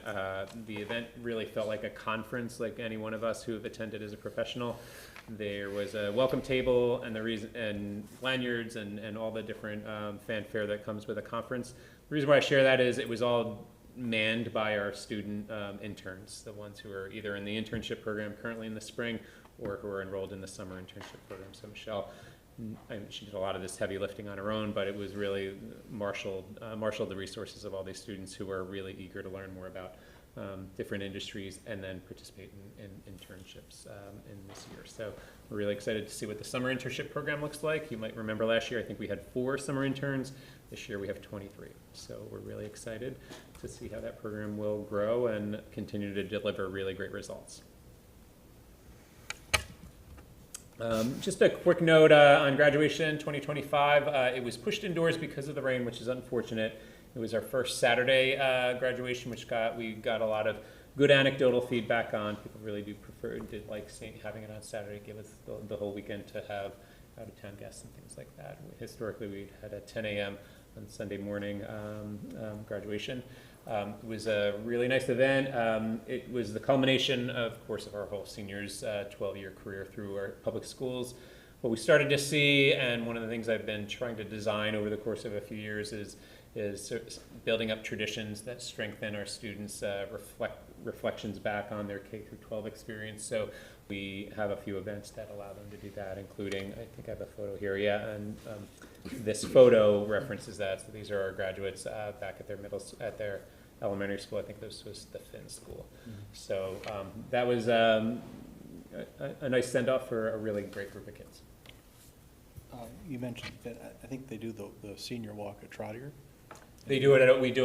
the event really felt like a conference, like any one of us who have attended as a professional. There was a welcome table and lanyards and all the different fanfare that comes with a conference. The reason why I share that is it was all manned by our student interns, the ones who are either in the internship program currently in the spring or who are enrolled in the summer internship program. So Michelle, she did a lot of this heavy lifting on her own, but it was really marshaled the resources of all these students who are really eager to learn more about different industries and then participate in internships in this year. So we're really excited to see what the summer internship program looks like. You might remember last year, I think we had 4 summer interns. This year we have 23. So we're really excited to see how that program will grow and continue to deliver really great results. Just a quick note on graduation 2025. It was pushed indoors because of the rain, which is unfortunate. It was our first Saturday graduation, which we got a lot of good anecdotal feedback on. People really did like having it on Saturday, give us the whole weekend to have out-of-town guests and things like that. Historically, we had a 10 a.m. on Sunday morning graduation. It was a really nice event. It was the culmination, of course, of our whole seniors' 12-year career through our public schools. What we started to see, and one of the things I've been trying to design over the course of a few years, is building up traditions that strengthen our students' reflections back on their K through 12 experience. So we have a few events that allow them to do that, including, I think I have a photo here, yeah, and this photo references that. So these are our graduates back at their elementary school. I think this was the Finn School. So that was a nice send-off for a really great group of kids.
You mentioned that, I think they do the senior walk at Trotter.
We do it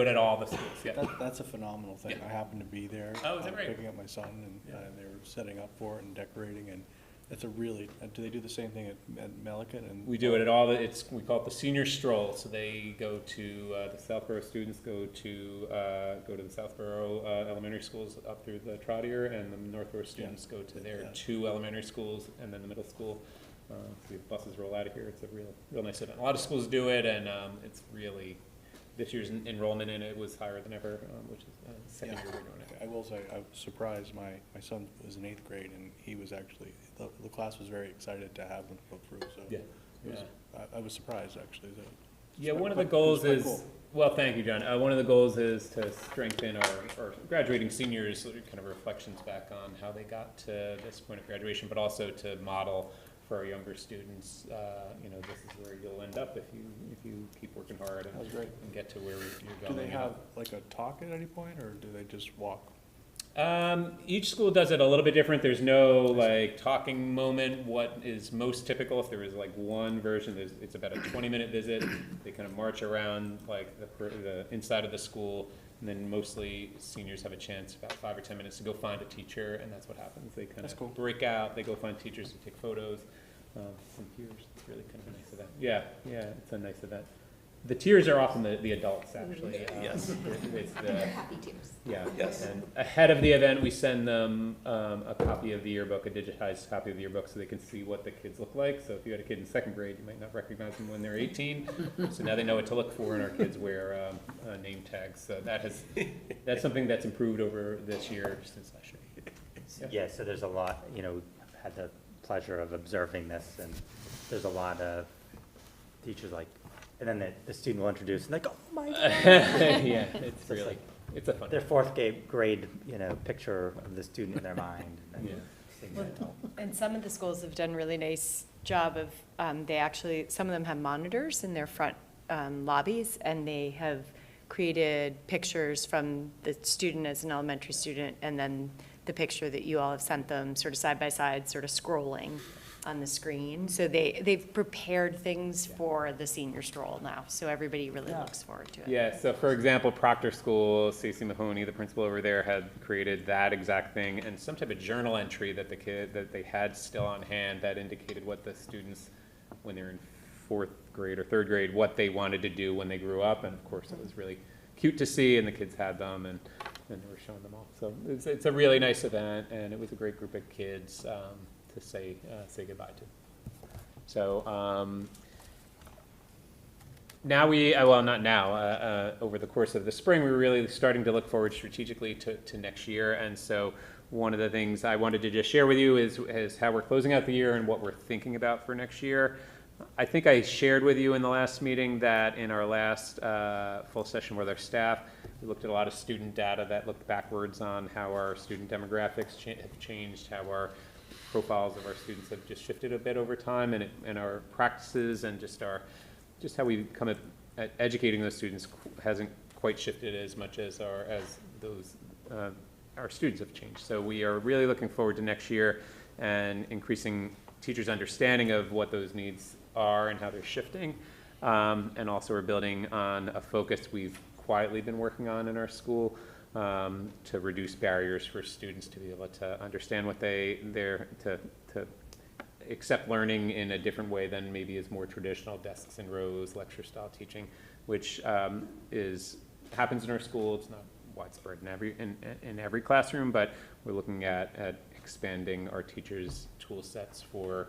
at all the schools, yeah.
That's a phenomenal thing.
Yeah.
I happened to be there.
Oh, is that right?
Picking up my son, and they were setting up for it and decorating, and it's a really, do they do the same thing at Milliken? And
We do it at all, we call it the senior stroll, so they go to, the Southborough students go to the Southborough elementary schools up through the Trotter, and the Northborough students go to their 2 elementary schools and then the middle school. So we have buses roll out of here. It's a real nice event. A lot of schools do it, and it's really, this year's enrollment in it was higher than ever, which is the second year we're doing it.
I will say, I was surprised, my son was in 8th grade, and he was actually, the class was very excited to have him go through, so.
Yeah.
it was- I was surprised, actually, that.
Yeah, one of
quite-
the goals
it was
is,
quite cool.
well, thank you, John. One of the goals is to strengthen our graduating seniors, kind of reflections back on how they got to this point of graduation, but also to model for our younger students, this is where you'll end up if you keep working hard
That was
and,
great.
and get to where you're
Do
going.
they have like a talk at any point, or do they just walk?
Each school does it a little bit different. There's no like talking moment. What is most typical, if there is like one version, it's about a 20-minute visit. They kind of march around like the inside of the school, and then mostly seniors have a chance about 5 or 10 minutes to go find a teacher, and that's what happens. They kind
That's
of
cool.
break out. They go find teachers to take photos. Some peers. It's really kind of a nice event. Yeah, it's a nice event. The tiers are often the adults, actually.
Yes.
It's the,
Happy tears.
yeah.
Yes.
And ahead of the event, we send them a copy of the yearbook, a digitized copy of the yearbook, so they can see what the kids look like. So if you had a kid in 2nd grade, you might not recognize them when they're 18. So now they know what to look for, and our kids wear name tags. So that's something that's improved over this year since last year.
Yeah, so there's a lot, we've had the pleasure of observing this, and there's a lot of teachers like, and then the student will introduce, and they go, oh my God.
Yeah, it's
Just
really,
like
it's a fun.
their 4th grade, picture of the student in their mind. And then
Yeah.
seeing
Well,
the adult.
And some of the schools have done really nice job of, some of them have monitors in their front lobbies, and they have created pictures from the student as an elementary student, and then the picture that you all have sent them, sort of side by side, sort of scrolling on the screen. So they've prepared things for the senior stroll now, so everybody really looks forward to it.
Yeah, so for example, Proctor School, Stacey Mahoney, the principal over there, had created that exact thing, and some type of journal entry that that they had still on hand that indicated what the students, when they were in 4th grade or 3rd grade, what they wanted to do when they grew up, and of course it was really cute to see, and the kids had them, and they were showing them all. So it's a really nice event, and it was a great group of kids to say goodbye to. So now not now, over the course of the spring, we were really starting to look forward strategically to next year. And so one of the things I wanted to just share with you is how we're closing out the year and what we're thinking about for next year. I think I shared with you in the last meeting that in our last full session with our staff, we looked at a lot of student data that looked backwards on how our student demographics have changed, how our profiles of our students have just shifted a bit over time, and our practices and just how we come at educating those students hasn't quite shifted as much as our students have changed. So we are really looking forward to next year and increasing teachers' understanding of what those needs are and how they're shifting. And also we're building on a focus we've quietly been working on in our school to reduce barriers for students to be able to understand what to accept learning in a different way than maybe is more traditional desks and rows, lecture style teaching, which happens in our school. It's not widespread in every classroom, but we're looking at expanding our teachers' tool sets for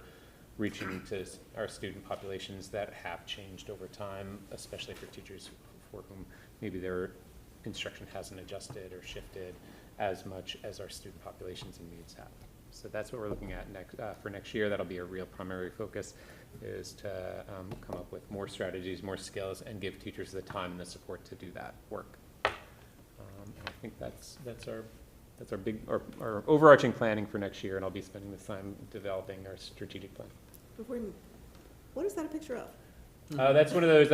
reaching to our student populations that have changed over time, especially for teachers for whom maybe their instruction hasn't adjusted or shifted as much as our student populations and needs have. So that's what we're looking at for next year. That'll be a real primary focus, is to come up with more strategies, more skills, and give teachers the time and the support to do that work. And I think that's our big, our overarching planning for next year, and I'll be spending this time developing our strategic plan.
What is that a picture of?
That's one of those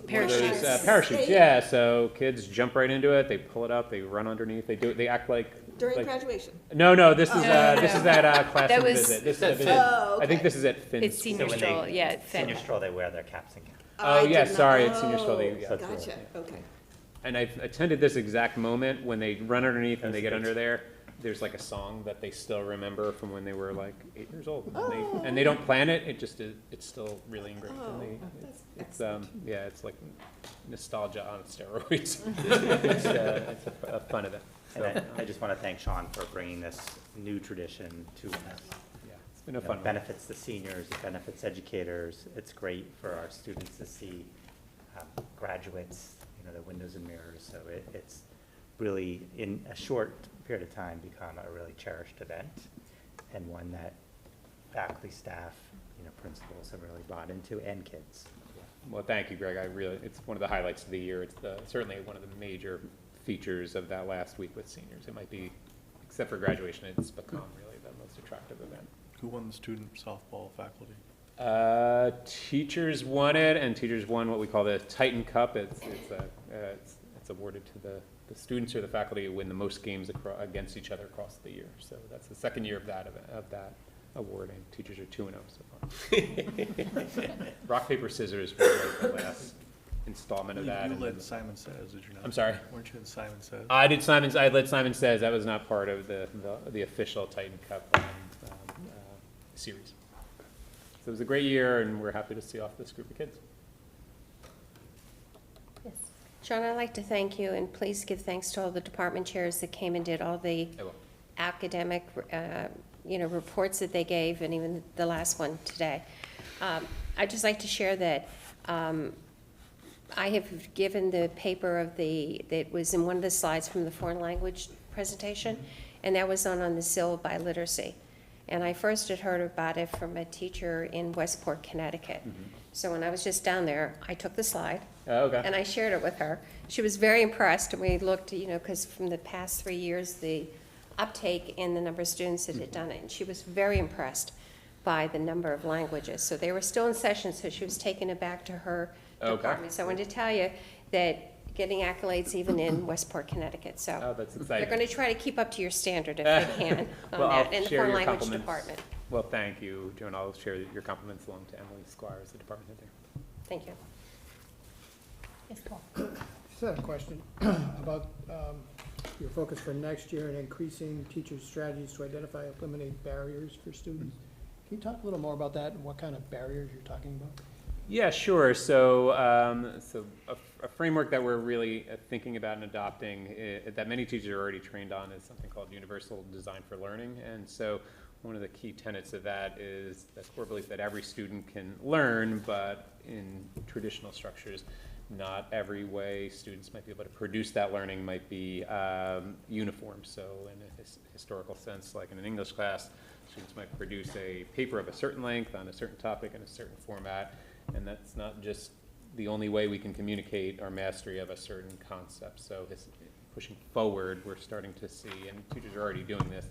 Parachutes.
parachutes. Yeah, so kids jump right into it. They pull it up. They run underneath. They act like
During graduation?
No. This is that classroom
That was-
visit. This is a visit.
Oh,
I think
okay.
this is at Finn's.
It's senior
So when
stroll,
they-
yeah, it's
Senior stroll, they wear their caps and gowns.
Oh,
I
yeah,
did not-
sorry, it's senior stroll, they- yeah.
Gotcha, okay.
And I've attended this exact moment when they run underneath and they get under there. There's like a song that they still remember from when they were like 8 years old. And they don't plan it. It just is. It's still really ingrained.
Oh,
And
that's
it's
excellent.
yeah, it's like nostalgia on steroids. it's a fun event. So,
And I just want to thank Sean for bringing this new tradition to us.
yeah, it's been a
You know,
fun
it
one.
benefits the seniors, it benefits educators. It's great for our students to see graduates, the windows and mirrors. So it's really, in a short period of time, become a really cherished event, and one that faculty, staff, principals have really bought into, and kids.
Well, thank you, Greg. It's one of the highlights of the year. It's certainly one of the major features of that last week with seniors. It might be, except for graduation, it's become really the most attractive event.
Who won the student softball faculty?
Teachers won it, and teachers won what we call the Titan Cup. It's awarded to the students or the faculty who win the most games against each other across the year. So that's the second year of that award, and teachers are 2-0 so far. Rock, paper, scissors was like the last installment of that.
You
and
led
then-
Simon Says, did you not?
I'm sorry?
Weren't you in Simon Says?
I led Simon Says. That was not part of the official Titan Cup series. So it was a great year, and we're happy to see off this group of kids.
Yes.
Sean, I'd like to thank you, and please give thanks to all the department chairs that came and did all the
I will.
academic, reports that they gave, and even the last one today. I'd just like to share that I have given the paper that was in one of the slides from the foreign language presentation, and that was on the SIL biliteracy. And I first had heard about it from a teacher in Westport, Connecticut. So when I was just down there, I took the slide,
Oh, okay.
and I shared it with her. She was very impressed, and we looked, because from the past 3 years, the uptake in the number of students that had done it, and she was very impressed by the number of languages. So they were still in session, so she was taking it back to her
Okay.
department. So I wanted to tell you that getting accolades even in Westport, Connecticut,
Oh,
so
that's
they're
exciting.
going to try to keep up to your standard if they can on
Well,
that,
I'll
in the
share
foreign
your
language
compliments.
department.
Well, thank you, Joan. I'll share your compliments along to Emily Squires, the department head there.
Thank you.
Yes, Paul.
Just had a question about your focus for next year and increasing teachers' strategies to identify and eliminate barriers for students. Can you talk a little more about that and what kind of barriers you're talking about?
Yeah, sure. So, a framework that we're really thinking about and adopting, that many teachers are already trained on, is something called Universal Design for Learning. And so, one of the key tenets of that is the core belief that every student can learn, but in traditional structures, not every way students might be able to produce that learning might be uniform. So, in a historical sense, like in an English class, students might produce a paper of a certain length on a certain topic in a certain format. And that's not just the only way we can communicate our mastery of a certain concept. So pushing forward, we're starting to see, and teachers are already doing this,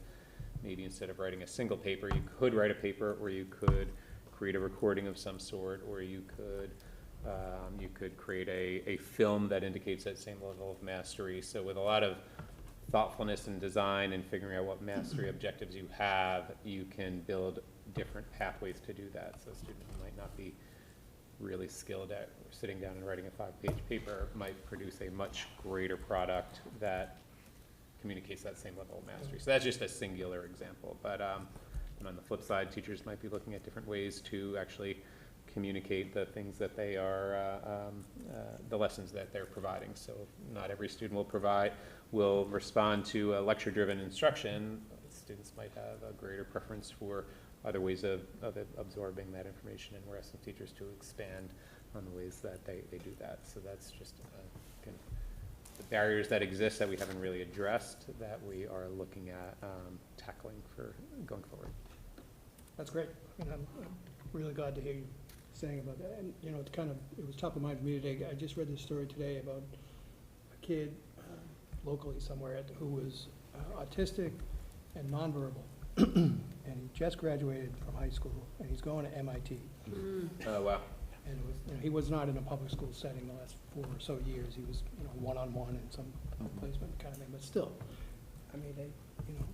maybe instead of writing a single paper, you could write a paper, or you could create a recording of some sort, or you could create a film that indicates that same level of mastery. So with a lot of thoughtfulness and design and figuring out what mastery objectives you have, you can build different pathways to do that. So students who might not be really skilled at sitting down and writing a 5-page paper might produce a much greater product that communicates that same level of mastery. So that's just a singular example, but And on the flip side, teachers might be looking at different ways to actually communicate the things that they are, the lessons that they're providing. So not every student will respond to a lecture-driven instruction. Students might have a greater preference for other ways of absorbing that information, and we're asking teachers to expand on the ways that they do that. So that's just kind of the barriers that exist that we haven't really addressed that we are looking at tackling for going forward.
That's great. And I'm really glad to hear you saying about that. And, you know, it was top of mind for me today. I just read this story today about a kid locally somewhere who was autistic and nonverbal. And he just graduated from high school, and he's going to MIT.
Oh, wow.
And it was, you know, he was not in a public school setting the last 4 or so years. He was, you know, one-on-one in some placement kind of thing. But still, I mean, they, you know,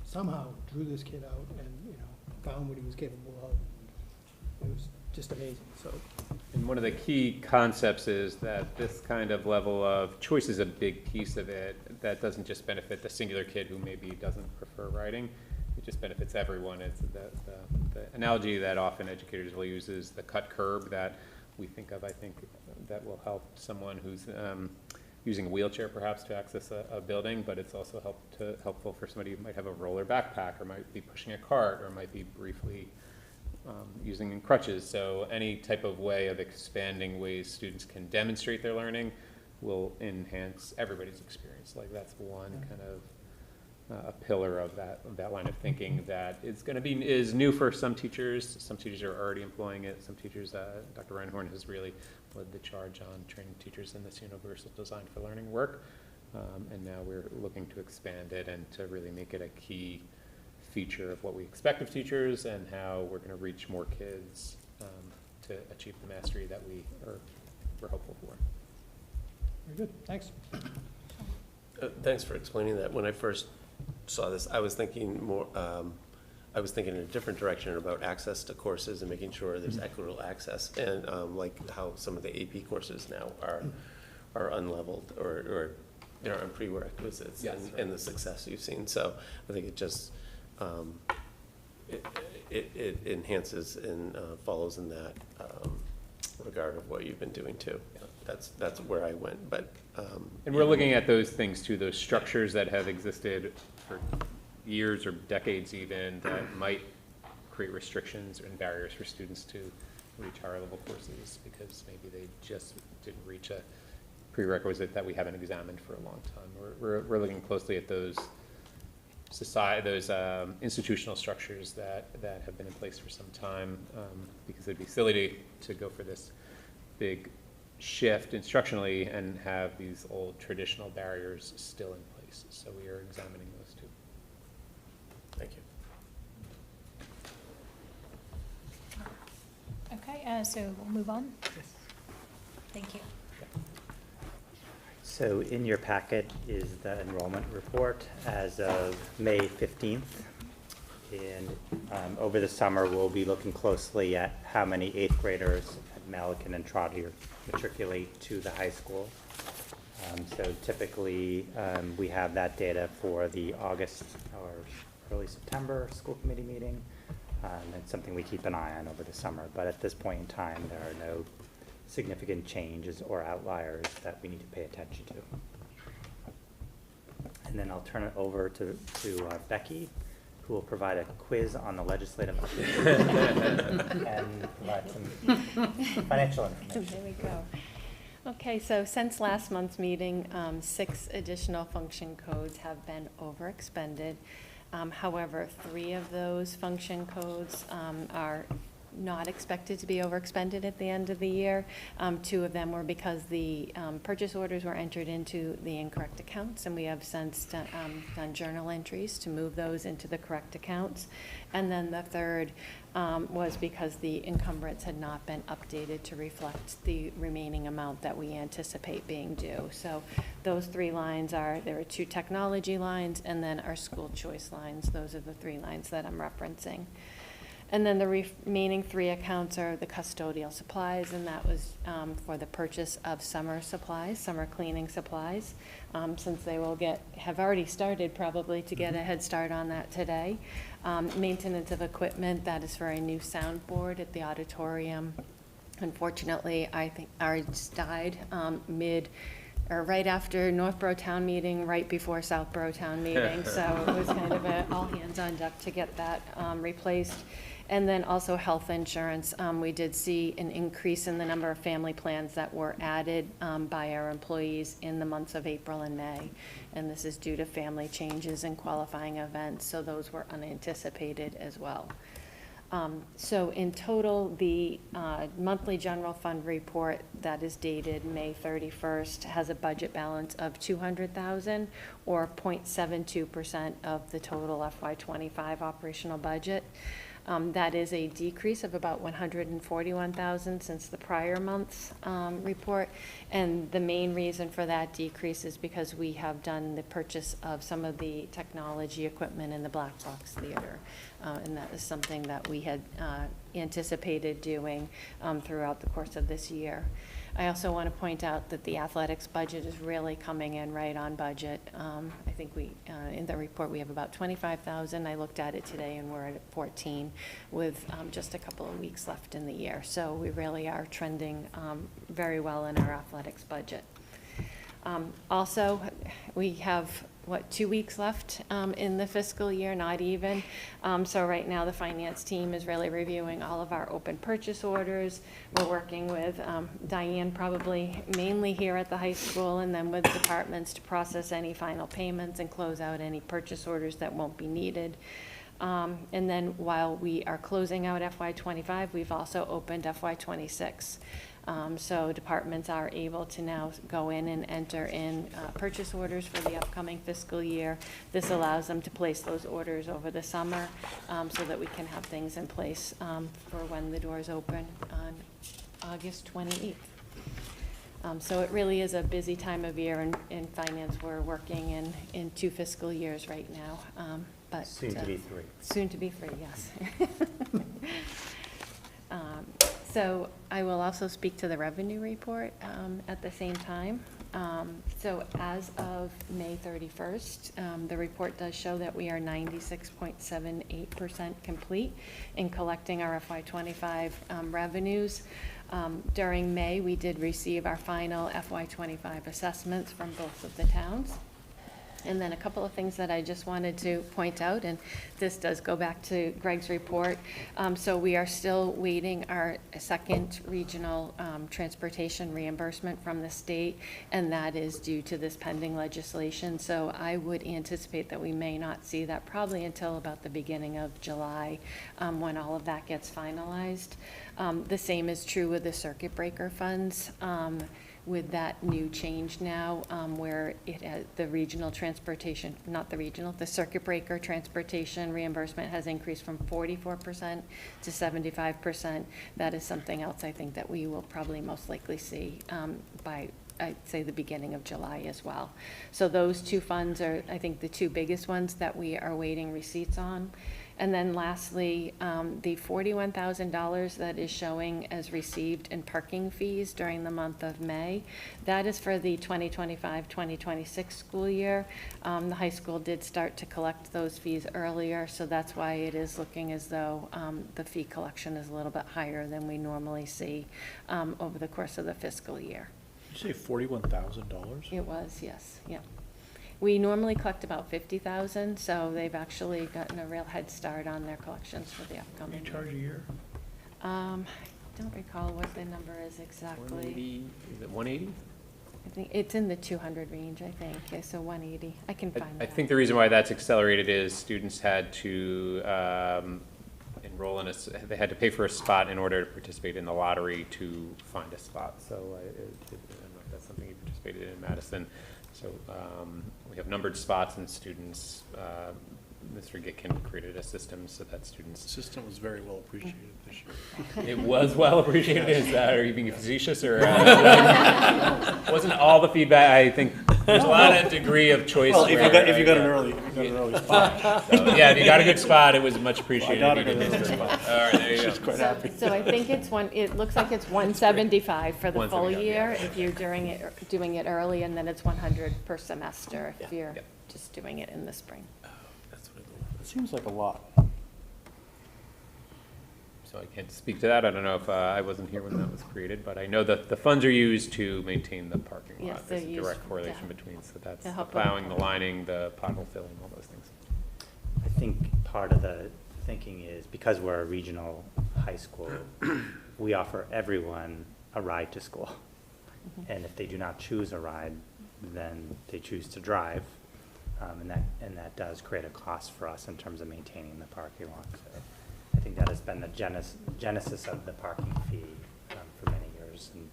somehow drew this kid out and, you know, found what he was capable of. It was just amazing, so.
And one of the key concepts is that this kind of level of choice is a big piece of it. That doesn't just benefit the singular kid who maybe doesn't prefer writing. It just benefits everyone. It's the analogy that often educators will use is the cut curb that we think of. I think that will help someone who's using a wheelchair perhaps to access a building, but it's also helpful for somebody who might have a roller backpack or might be pushing a cart or might be briefly using crutches. So any type of way of expanding ways students can demonstrate their learning will enhance everybody's experience. Like that's one kind of a pillar of that line of thinking that is new for some teachers. Some teachers are already employing it. Some teachers, Dr. Reinhorn has really led the charge on training teachers in this universal design for learning work. And now we're looking to expand it and to really make it a key feature of what we expect of teachers and how we're going to reach more kids to achieve the mastery that we're hopeful for.
Very good, thanks.
Thanks for explaining that. When I first saw this, I was thinking more, I was thinking in a different direction about access to courses and making sure there's equitable access, and like how some of the AP courses now are unleveled or there are prerequisites.
Yes,
and the success you've seen. So I think it just it enhances and follows in that regard of what you've been doing too. That's where I went, but.
And we're looking at those things too, those structures that have existed for years or decades even that might create restrictions and barriers for students to reach higher level courses because maybe they just didn't reach a prerequisite that we haven't examined for a long time. We're looking closely at those institutional structures that have been in place for some time because it'd be silly to go for this big shift instructionally and have these old traditional barriers still in place. So we are examining those too.
Thank you.
Okay, so we'll move on. Thank you.
So in your packet is the enrollment report as of May 15th. And over the summer, we'll be looking closely at how many 8th graders at Melican and Trotter matriculate to the high school. So typically, we have that data for the August or early September school committee meeting. It's something we keep an eye on over the summer. But at this point in time, there are no significant changes or outliers that we need to pay attention to. And then I'll turn it over to Becky, who will provide a quiz on the legislative update and provide some financial information.
There we go. Okay, so since last month's meeting, 6 additional function codes have been overexpended. However, 3 of those function codes are not expected to be overexpended at the end of the year. 2 of them were because the purchase orders were entered into the incorrect accounts, and we have since done journal entries to move those into the correct accounts. And then the 3rd was because the encumbrance had not been updated to reflect the remaining amount that we anticipate being due. So those 3 lines there are 2 technology lines and then our school choice lines. Those are the 3 lines that I'm referencing. And then the remaining 3 accounts are the custodial supplies, and that was for the purchase of summer supplies, summer cleaning supplies, since they will have already started probably to get a head start on that today. Maintenance of equipment, that is for a new soundboard at the auditorium. Unfortunately, I think ours died right after Northborough Town Meeting, right before Southborough Town Meeting. So it was kind of all hands on deck to get that replaced. And then also health insurance. We did see an increase in the number of family plans that were added by our employees in the months of April and May. And this is due to family changes and qualifying events, so those were unanticipated as well. So in total, the monthly general fund report that is dated May 31st has a budget balance of $200,000 or 0.72% of the total FY25 operational budget. That is a decrease of about $141,000 since the prior month's report. And the main reason for that decrease is because we have done the purchase of some of the technology equipment in the Black Box Theater. And that is something that we had anticipated doing throughout the course of this year. I also want to point out that the athletics budget is really coming in right on budget. I think in the report, we have about $25,000. I looked at it today and we're at 14 with just a couple of weeks left in the year. So we really are trending very well in our athletics budget. Also, we have 2 weeks left in the fiscal year, not even. So right now, the finance team is really reviewing all of our open purchase orders. We're working with Diane, probably mainly here at the high school, and then with departments to process any final payments and close out any purchase orders that won't be needed. And then while we are closing out FY25, we've also opened FY26. So departments are able to now go in and enter in purchase orders for the upcoming fiscal year. This allows them to place those orders over the summer so that we can have things in place for when the doors open on August 28th. So it really is a busy time of year in finance. We're working in 2 fiscal years right now. But
Soon to be 3.
Soon to be 3, yes. So I will also speak to the revenue report at the same time. So as of May 31st, the report does show that we are 96.78% complete in collecting our FY25 revenues. During May, we did receive our final FY25 assessments from both of the towns. And then a couple of things that I just wanted to point out, and this does go back to Greg's report. So we are still waiting our second regional transportation reimbursement from the state, and that is due to this pending legislation. So I would anticipate that we may not see that probably until about the beginning of July when all of that gets finalized. The same is true with the circuit breaker funds. With that new change now, where the regional transportation, the circuit breaker transportation reimbursement has increased from 44% to 75%. That is something else I think that we will probably most likely see by, I'd say, the beginning of July as well. So those 2 funds are, I think, the 2 biggest ones that we are waiting receipts on. And then lastly, the $41,000 that is showing as received in parking fees during the month of May, that is for the 2025-2026 school year. The high school did start to collect those fees earlier, so that's why it is looking as though the fee collection is a little bit higher than we normally see over the course of the fiscal year.
Did you say $41,000?
It was, yes, yeah. We normally collect about 50,000, so they've actually gotten a real head start on their collections for the upcoming
What do you charge a year?
I don't recall what the number is exactly.
180, is it 180?
I think it's in the 200 range, I think. Okay, so 180. I can find that.
I think the reason why that's accelerated is students had to enroll in they had to pay for a spot in order to participate in the lottery to find a spot. So I don't know if that's something you participated in Madison. So we have numbered spots and students, Mr. Gitkin created a system so that students.
The system was very well appreciated this year.
It was well appreciated. Are you being facetious or wasn't all the feedback? I think There's a lot of degree of choice.
Well, if you got an
yeah.
early spot.
So, yeah, if you got a good spot, it was much appreciated.
My daughter
if you
got a
didn't
good
miss it.
spot.
All right, there you go.
She's quite
So,
happy.
so I think it looks like it's 175 for the full
175, yeah.
year if you're doing it early, and then it's 100 per semester if you're
Yeah.
just doing it in the spring.
That's what
It seems like a lot.
So I can't speak to that. I don't know if, I wasn't here when that was created, but I know that the funds are used to maintain the parking
Yes,
lot.
they're
There's a
used,
direct correlation
yeah.
between, so that's
To
the
help with-
plowing, the lining, the pothole filling, all those things.
I think part of the thinking is because we're a regional high school, we offer everyone a ride to school. And if they do not choose a ride, then they choose to drive. And that does create a cost for us in terms of maintaining the parking lot. So I think that has been the genesis of the parking fee for many years. And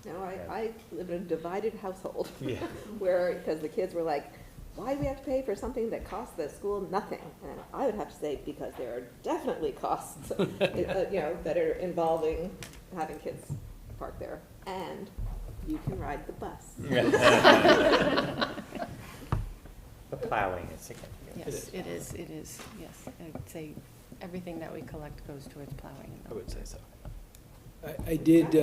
No, I live in a divided household.
Yeah.
Where, because the kids were like, why do we have to pay for something that costs the school nothing? And I would have to say, because there are definitely costs, that are involving having kids park there. And you can ride the bus.
the plowing is significant.
Yes, it is, yes. I'd say everything that we collect goes towards plowing.
I would say so.
I did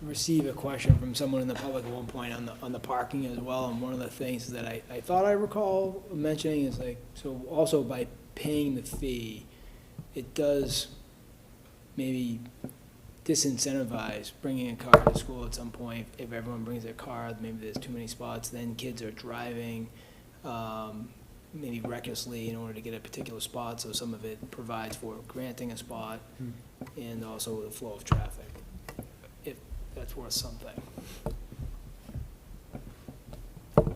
receive a question from someone in the public at one point on the parking as well, and one of the things that I thought I recall mentioning is like, so also by paying the fee, it does maybe disincentivize bringing a car to school at some point. If everyone brings their car, maybe there's too many spots, then kids are driving maybe recklessly in order to get a particular spot, so some of it provides for granting a spot and also the flow of traffic, if that's worth something.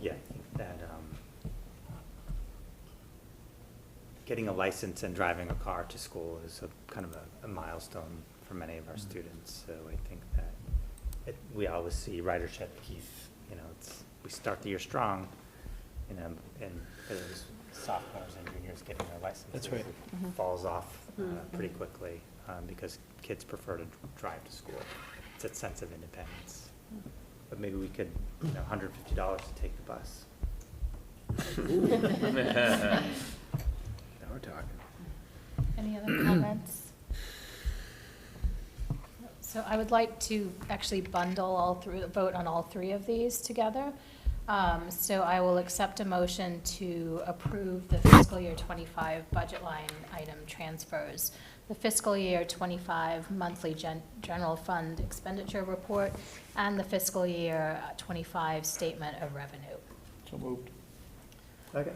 Yeah, I think that getting a license and driving a car to school is a kind of a milestone for many of our students. So I think that we always see ridership, Keith, we start the year strong, and those sophomores and juniors getting their licenses.
That's right.
It falls off pretty quickly because kids prefer to drive to school. It's that sense of independence. But maybe we could, $150 to take the bus.
Now we're talking.
Any other comments? So I would like to actually bundle vote on all three of these together. So I will accept a motion to approve the fiscal year 25 budget line item transfers, the fiscal year 25 monthly general fund expenditure report, and the fiscal year 25 statement of revenue.
So moved.
Okay.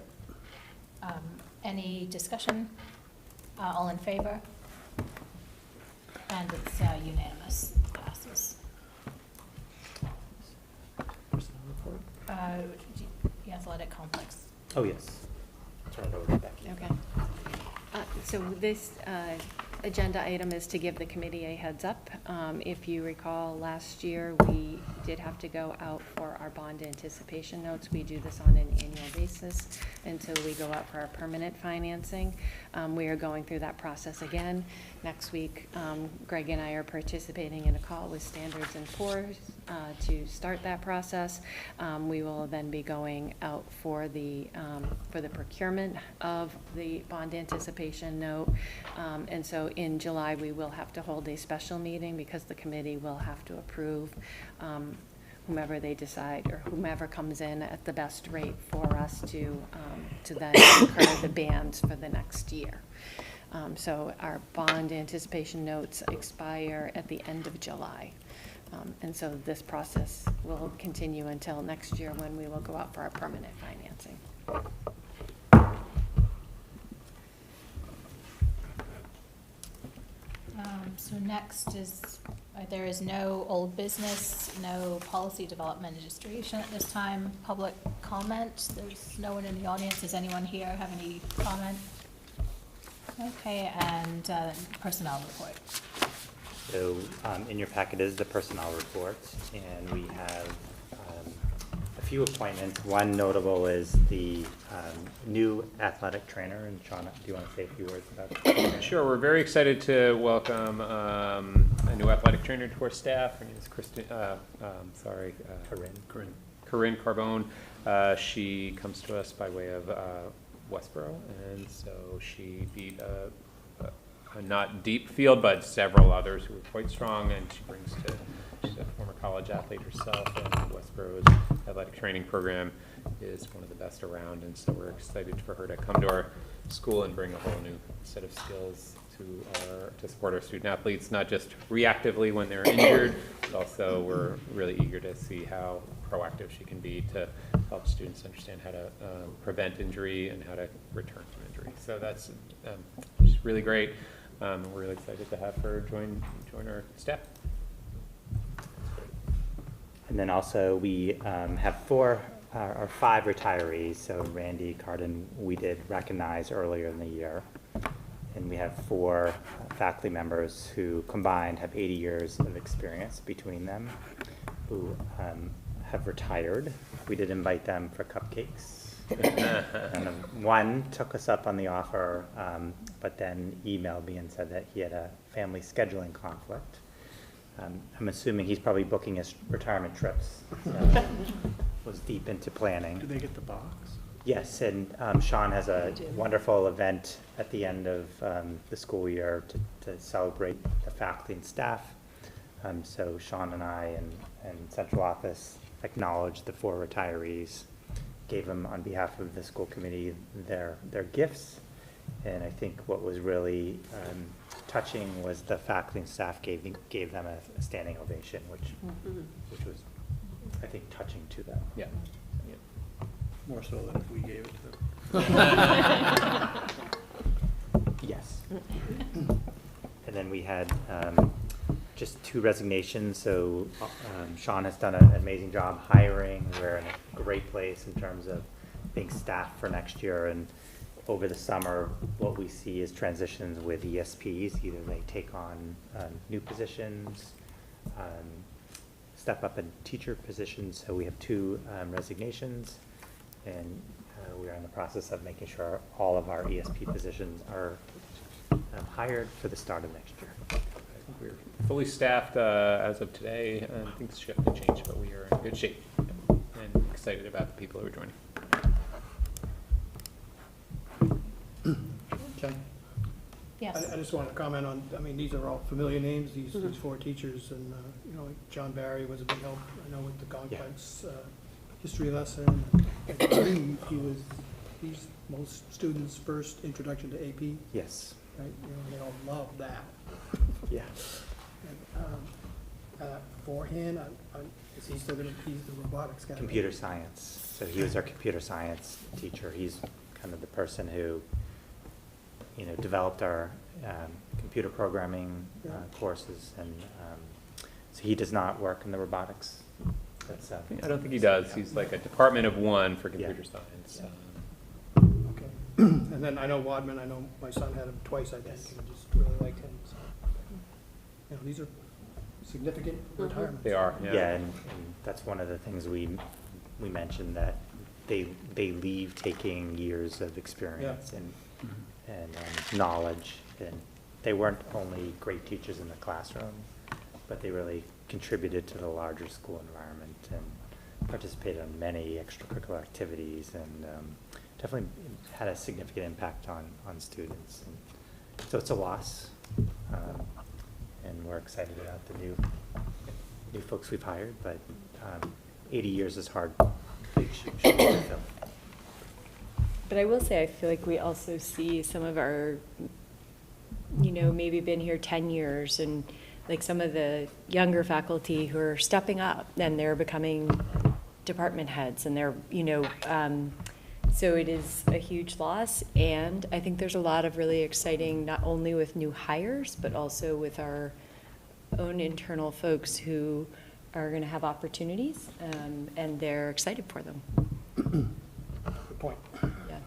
Any discussion? All in favor? And it's unanimous, passes. The athletic complex.
Oh, yes. Turn it over to Becky.
Okay. So this agenda item is to give the committee a heads up. If you recall, last year, we did have to go out for our bond anticipation notes. We do this on an annual basis until we go out for our permanent financing. We are going through that process again. Next week, Greg and I are participating in a call with Standards & Poor's to start that process. We will then be going out for the procurement of the bond anticipation note. And so in July, we will have to hold a special meeting because the committee will have to approve whomever they decide, or whomever comes in at the best rate for us to then incur the bands for the next year. So our bond anticipation notes expire at the end of July. And so this process will continue until next year when we will go out for our permanent financing.
So next is, there is no old business, no policy development registration at this time, public comment. There's no one in the audience. Does anyone here have any comment? Okay, and personnel report.
So in your packet is the personnel report, and we have a few appointments. One notable is the new athletic trainer, and Sean, do you want to say a few words about that?
Sure, we're very excited to welcome a new athletic trainer to our staff. Her name is Corinne Carbone. She comes to us by way of Westboro, and so she beat a not deep field, but several others who were quite strong, and she's a former college athlete herself, and Westboro's athletic training program is one of the best around, and so we're excited for her to come to our school and bring a whole new set of skills to support our student athletes, not just reactively when they're injured, but also we're really eager to see how proactive she can be to help students understand how to prevent injury and how to return from injury. So that's just really great. We're really excited to have her join our staff.
And then also we have 4 or 5 retirees. So Randy Carden, we did recognize earlier in the year. And we have 4 faculty members who combined have 80 years of experience between them, who have retired. We did invite them for cupcakes. And one took us up on the offer, but then emailed me and said that he had a family scheduling conflict. I'm assuming he's probably booking his retirement trips. So was deep into planning.
Do they get the box?
Yes, and Sean has a wonderful event at the end of the school year to celebrate the faculty and staff. So Sean and I and central office acknowledged the 4 retirees, gave them on behalf of the school committee their gifts. And I think what was really touching was the faculty and staff gave them a standing ovation, which was, I think, touching to them.
Yeah.
More so than if we gave it to them.
Yes. And then we had just 2 resignations. So Sean has done an amazing job hiring. We're in a great place in terms of being staffed for next year. And over the summer, what we see is transitions with ESPs. Either they take on new positions, step up in teacher positions. So we have 2 resignations. And we are in the process of making sure all of our ESP positions are hired for the start of next year.
I think we're fully staffed as of today. Things should have to change, but we are in good shape and excited about the people who are joining.
Jen?
Yes.
I just want to comment on, I mean, these are all familiar names, these 4 teachers, and, you know, like John Barry was a big help, I know, with the complex history lesson. He's most students' first introduction to AP,
Yes.
right? You know, they all love that.
Yeah.
And beforehand, is he still gonna, he's the robotics guy? right?
Computer science. So he was our computer science teacher. He's kind of the person who, you know, developed our computer programming courses, and so he does not work in the robotics. That's,
I don't think he does. He's like a department of 1 for computer science.
Okay. And then I know Wadman, I know my son had him twice, I think, and just really liked him, so. You know, these are significant retirements.
They are,
yeah, and that's one of the things we mentioned, that they leave taking years of experience and knowledge, and they weren't only great teachers in the classroom, but they really contributed to the larger school environment and participated in many extracurricular activities, and definitely had a significant impact on students. And so it's a loss, and we're excited about the new folks we've hired, but 80 years is hard. Big shoes to fill.
But I will say, I feel like we also see some of our, you know, maybe been here 10 years, and like some of the younger faculty who are stepping up and they're becoming department heads, and they're, you know, so it is a huge loss. And I think there's a lot of really exciting, not only with new hires, but also with our own internal folks who are going to have opportunities, and they're excited for them.
Good point.
Yeah.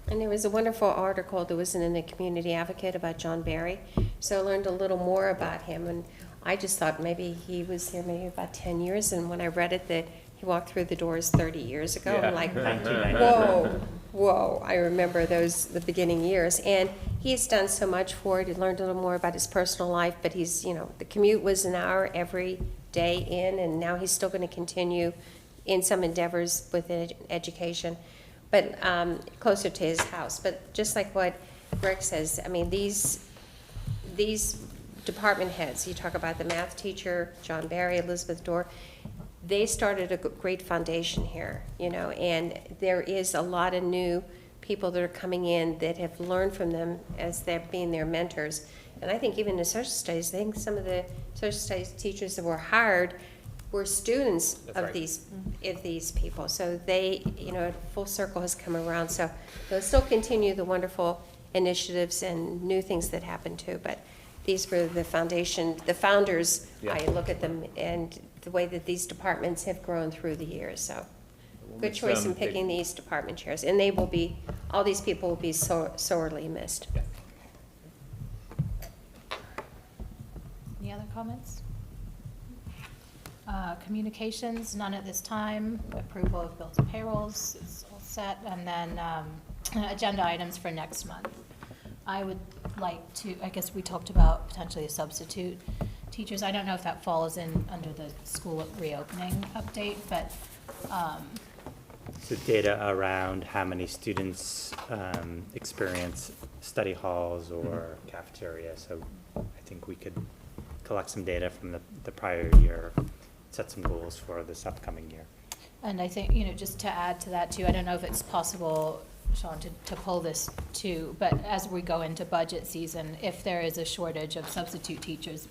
And there was a wonderful article that was in the Community Advocate about John Barry, so I learned a little more about him, and I just thought maybe he was here maybe about 10 years, and when I read it, that he walked through the doors 30 years ago.
Yeah.
I'm like,
1993.
whoa, I remember the beginning years. And he's done so much for it. He learned a little more about his personal life, but he's, the commute was an hour every day in, and now he's still going to continue in some endeavors with education, but closer to his house. But just like what Rick says, I mean, these department heads, you talk about the math teacher, John Barry, Elizabeth Dorr, they started a great foundation here, and there is a lot of new people that are coming in that have learned from them as they're being their mentors. And I think even in social studies, I think some of the social studies teachers that were hired were students of these people. So they, full circle has come around. So they'll still continue the wonderful initiatives and new things that happen too. But these were the foundation, the founders.
Yeah.
I look at them and the way that these departments have grown through the years. So
We'll
good
miss
choice
them.
in picking these department chairs. And they will be, all these people will be sorely missed.
Any other comments? Communications, none at this time. Approval of bills and payrolls is all set. And then agenda items for next month. I would like to, I guess we talked about potentially a substitute teachers. I don't know if that falls in under the school reopening update, but
So data around how many students experience study halls or cafeteria. So I think we could collect some data from the prior year, set some goals for this upcoming year.
And I think, just to add to that too, I don't know if it's possible, Sean, to pull this too, but as we go into budget season, if there is a shortage of substitute teachers,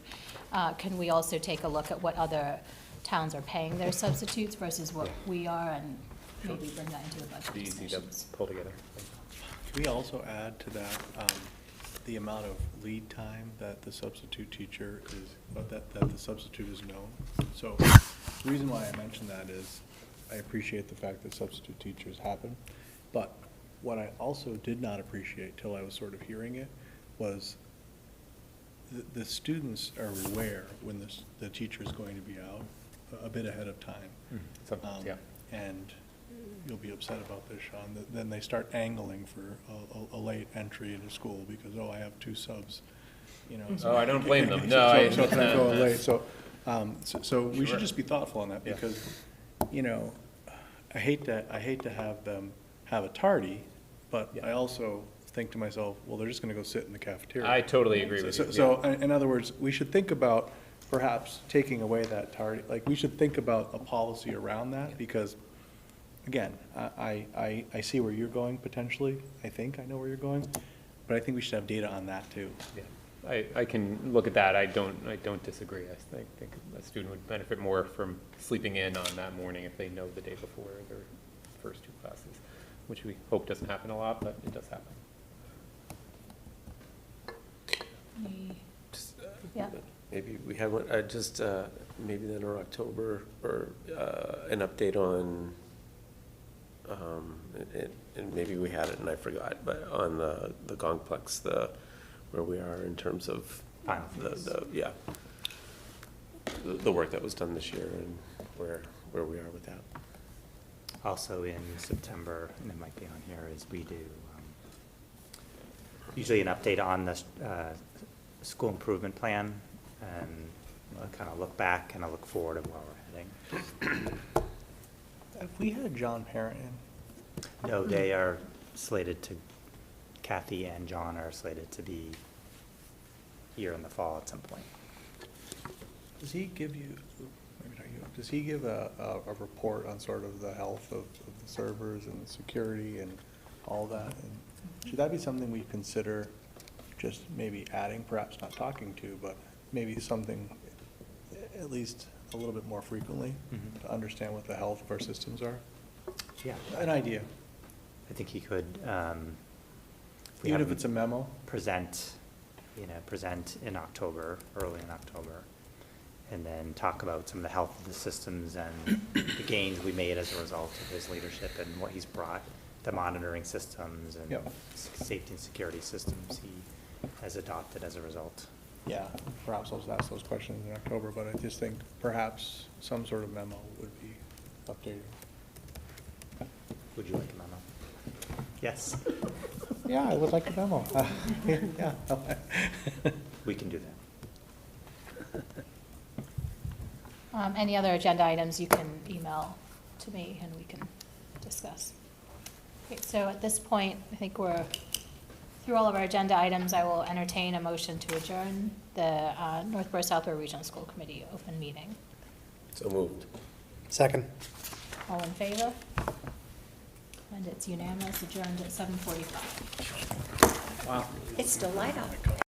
can we also take a look at what other towns are paying their substitutes versus what we are, and maybe bring that into the budget
Be easy to
discussions?
pull together.
Can we also add to that, the amount of lead time that the substitute teacher is, that the substitute is known? So, the reason why I mention that is, I appreciate the fact that substitute teachers happen, but what I also did not appreciate till I was sort of hearing it was the students are aware when the teacher is going to be out a bit ahead of time.
Sometimes, yeah.
And you'll be upset about this, Sean, then they start angling for a late entry into school because, oh, I have 2 subs,
Oh, I don't blame them.
So
No,
so can I go in late? So we should
Sure.
just be thoughtful on that
Yeah.
because, I hate to have them have a tardy, but I also think to myself, well, they're just gonna go sit in the cafeteria.
I totally agree with you.
So, in other words, we should think about perhaps taking away that tardy, we should think about a policy around that, because, again, I see where you're going potentially, I think I know where you're going, but I think we should have data on that too.
Yeah. I can look at that. I don't disagree. I think a student would benefit more from sleeping in on that morning if they know the day before their first 2 classes, which we hope doesn't happen a lot, but it does happen.
Yeah.
Maybe we have one, maybe then or October, or an update on, and maybe we had it and I forgot, but on the Gongplex, where we are in terms of
Final phase.
the work that was done this year and where we are with that.
Also in September, and it might be on here, is we do usually an update on the school improvement plan, and kind of look back and a look forward of where we're heading.
Have we had John Parent in?
No, they are slated to, Kathy and John are slated to be here in the fall at some point.
Does he give you, maybe not you, does he give a report on sort of the health of the servers and the security and all that? And should that be something we consider just maybe adding, perhaps not talking to, but maybe something at least a little bit more frequently to understand what the health of our systems are?
Yeah.
An idea.
I think he could, we
Even
have
if it's a memo?
present in October, early in October, and then talk about some of the health of the systems and the gains we made as a result of his leadership and what he's brought, the monitoring systems and
Yep.
safety and security systems he has adopted as a result.
Yeah, perhaps I'll ask those questions in October, but I just think perhaps some sort of memo would be updated.
Would you like a memo?
Yes,
Yeah, I would like a memo. Yeah.
We can do that.
Any other agenda items you can email to me and we can discuss. Okay, so at this point, I think we're through all of our agenda items. I will entertain a motion to adjourn the Northborough Southborough Regional School Committee open meeting.
So moved.
Second.
All in favor? And it's unanimous, adjourned at 7:45.
It's still light out.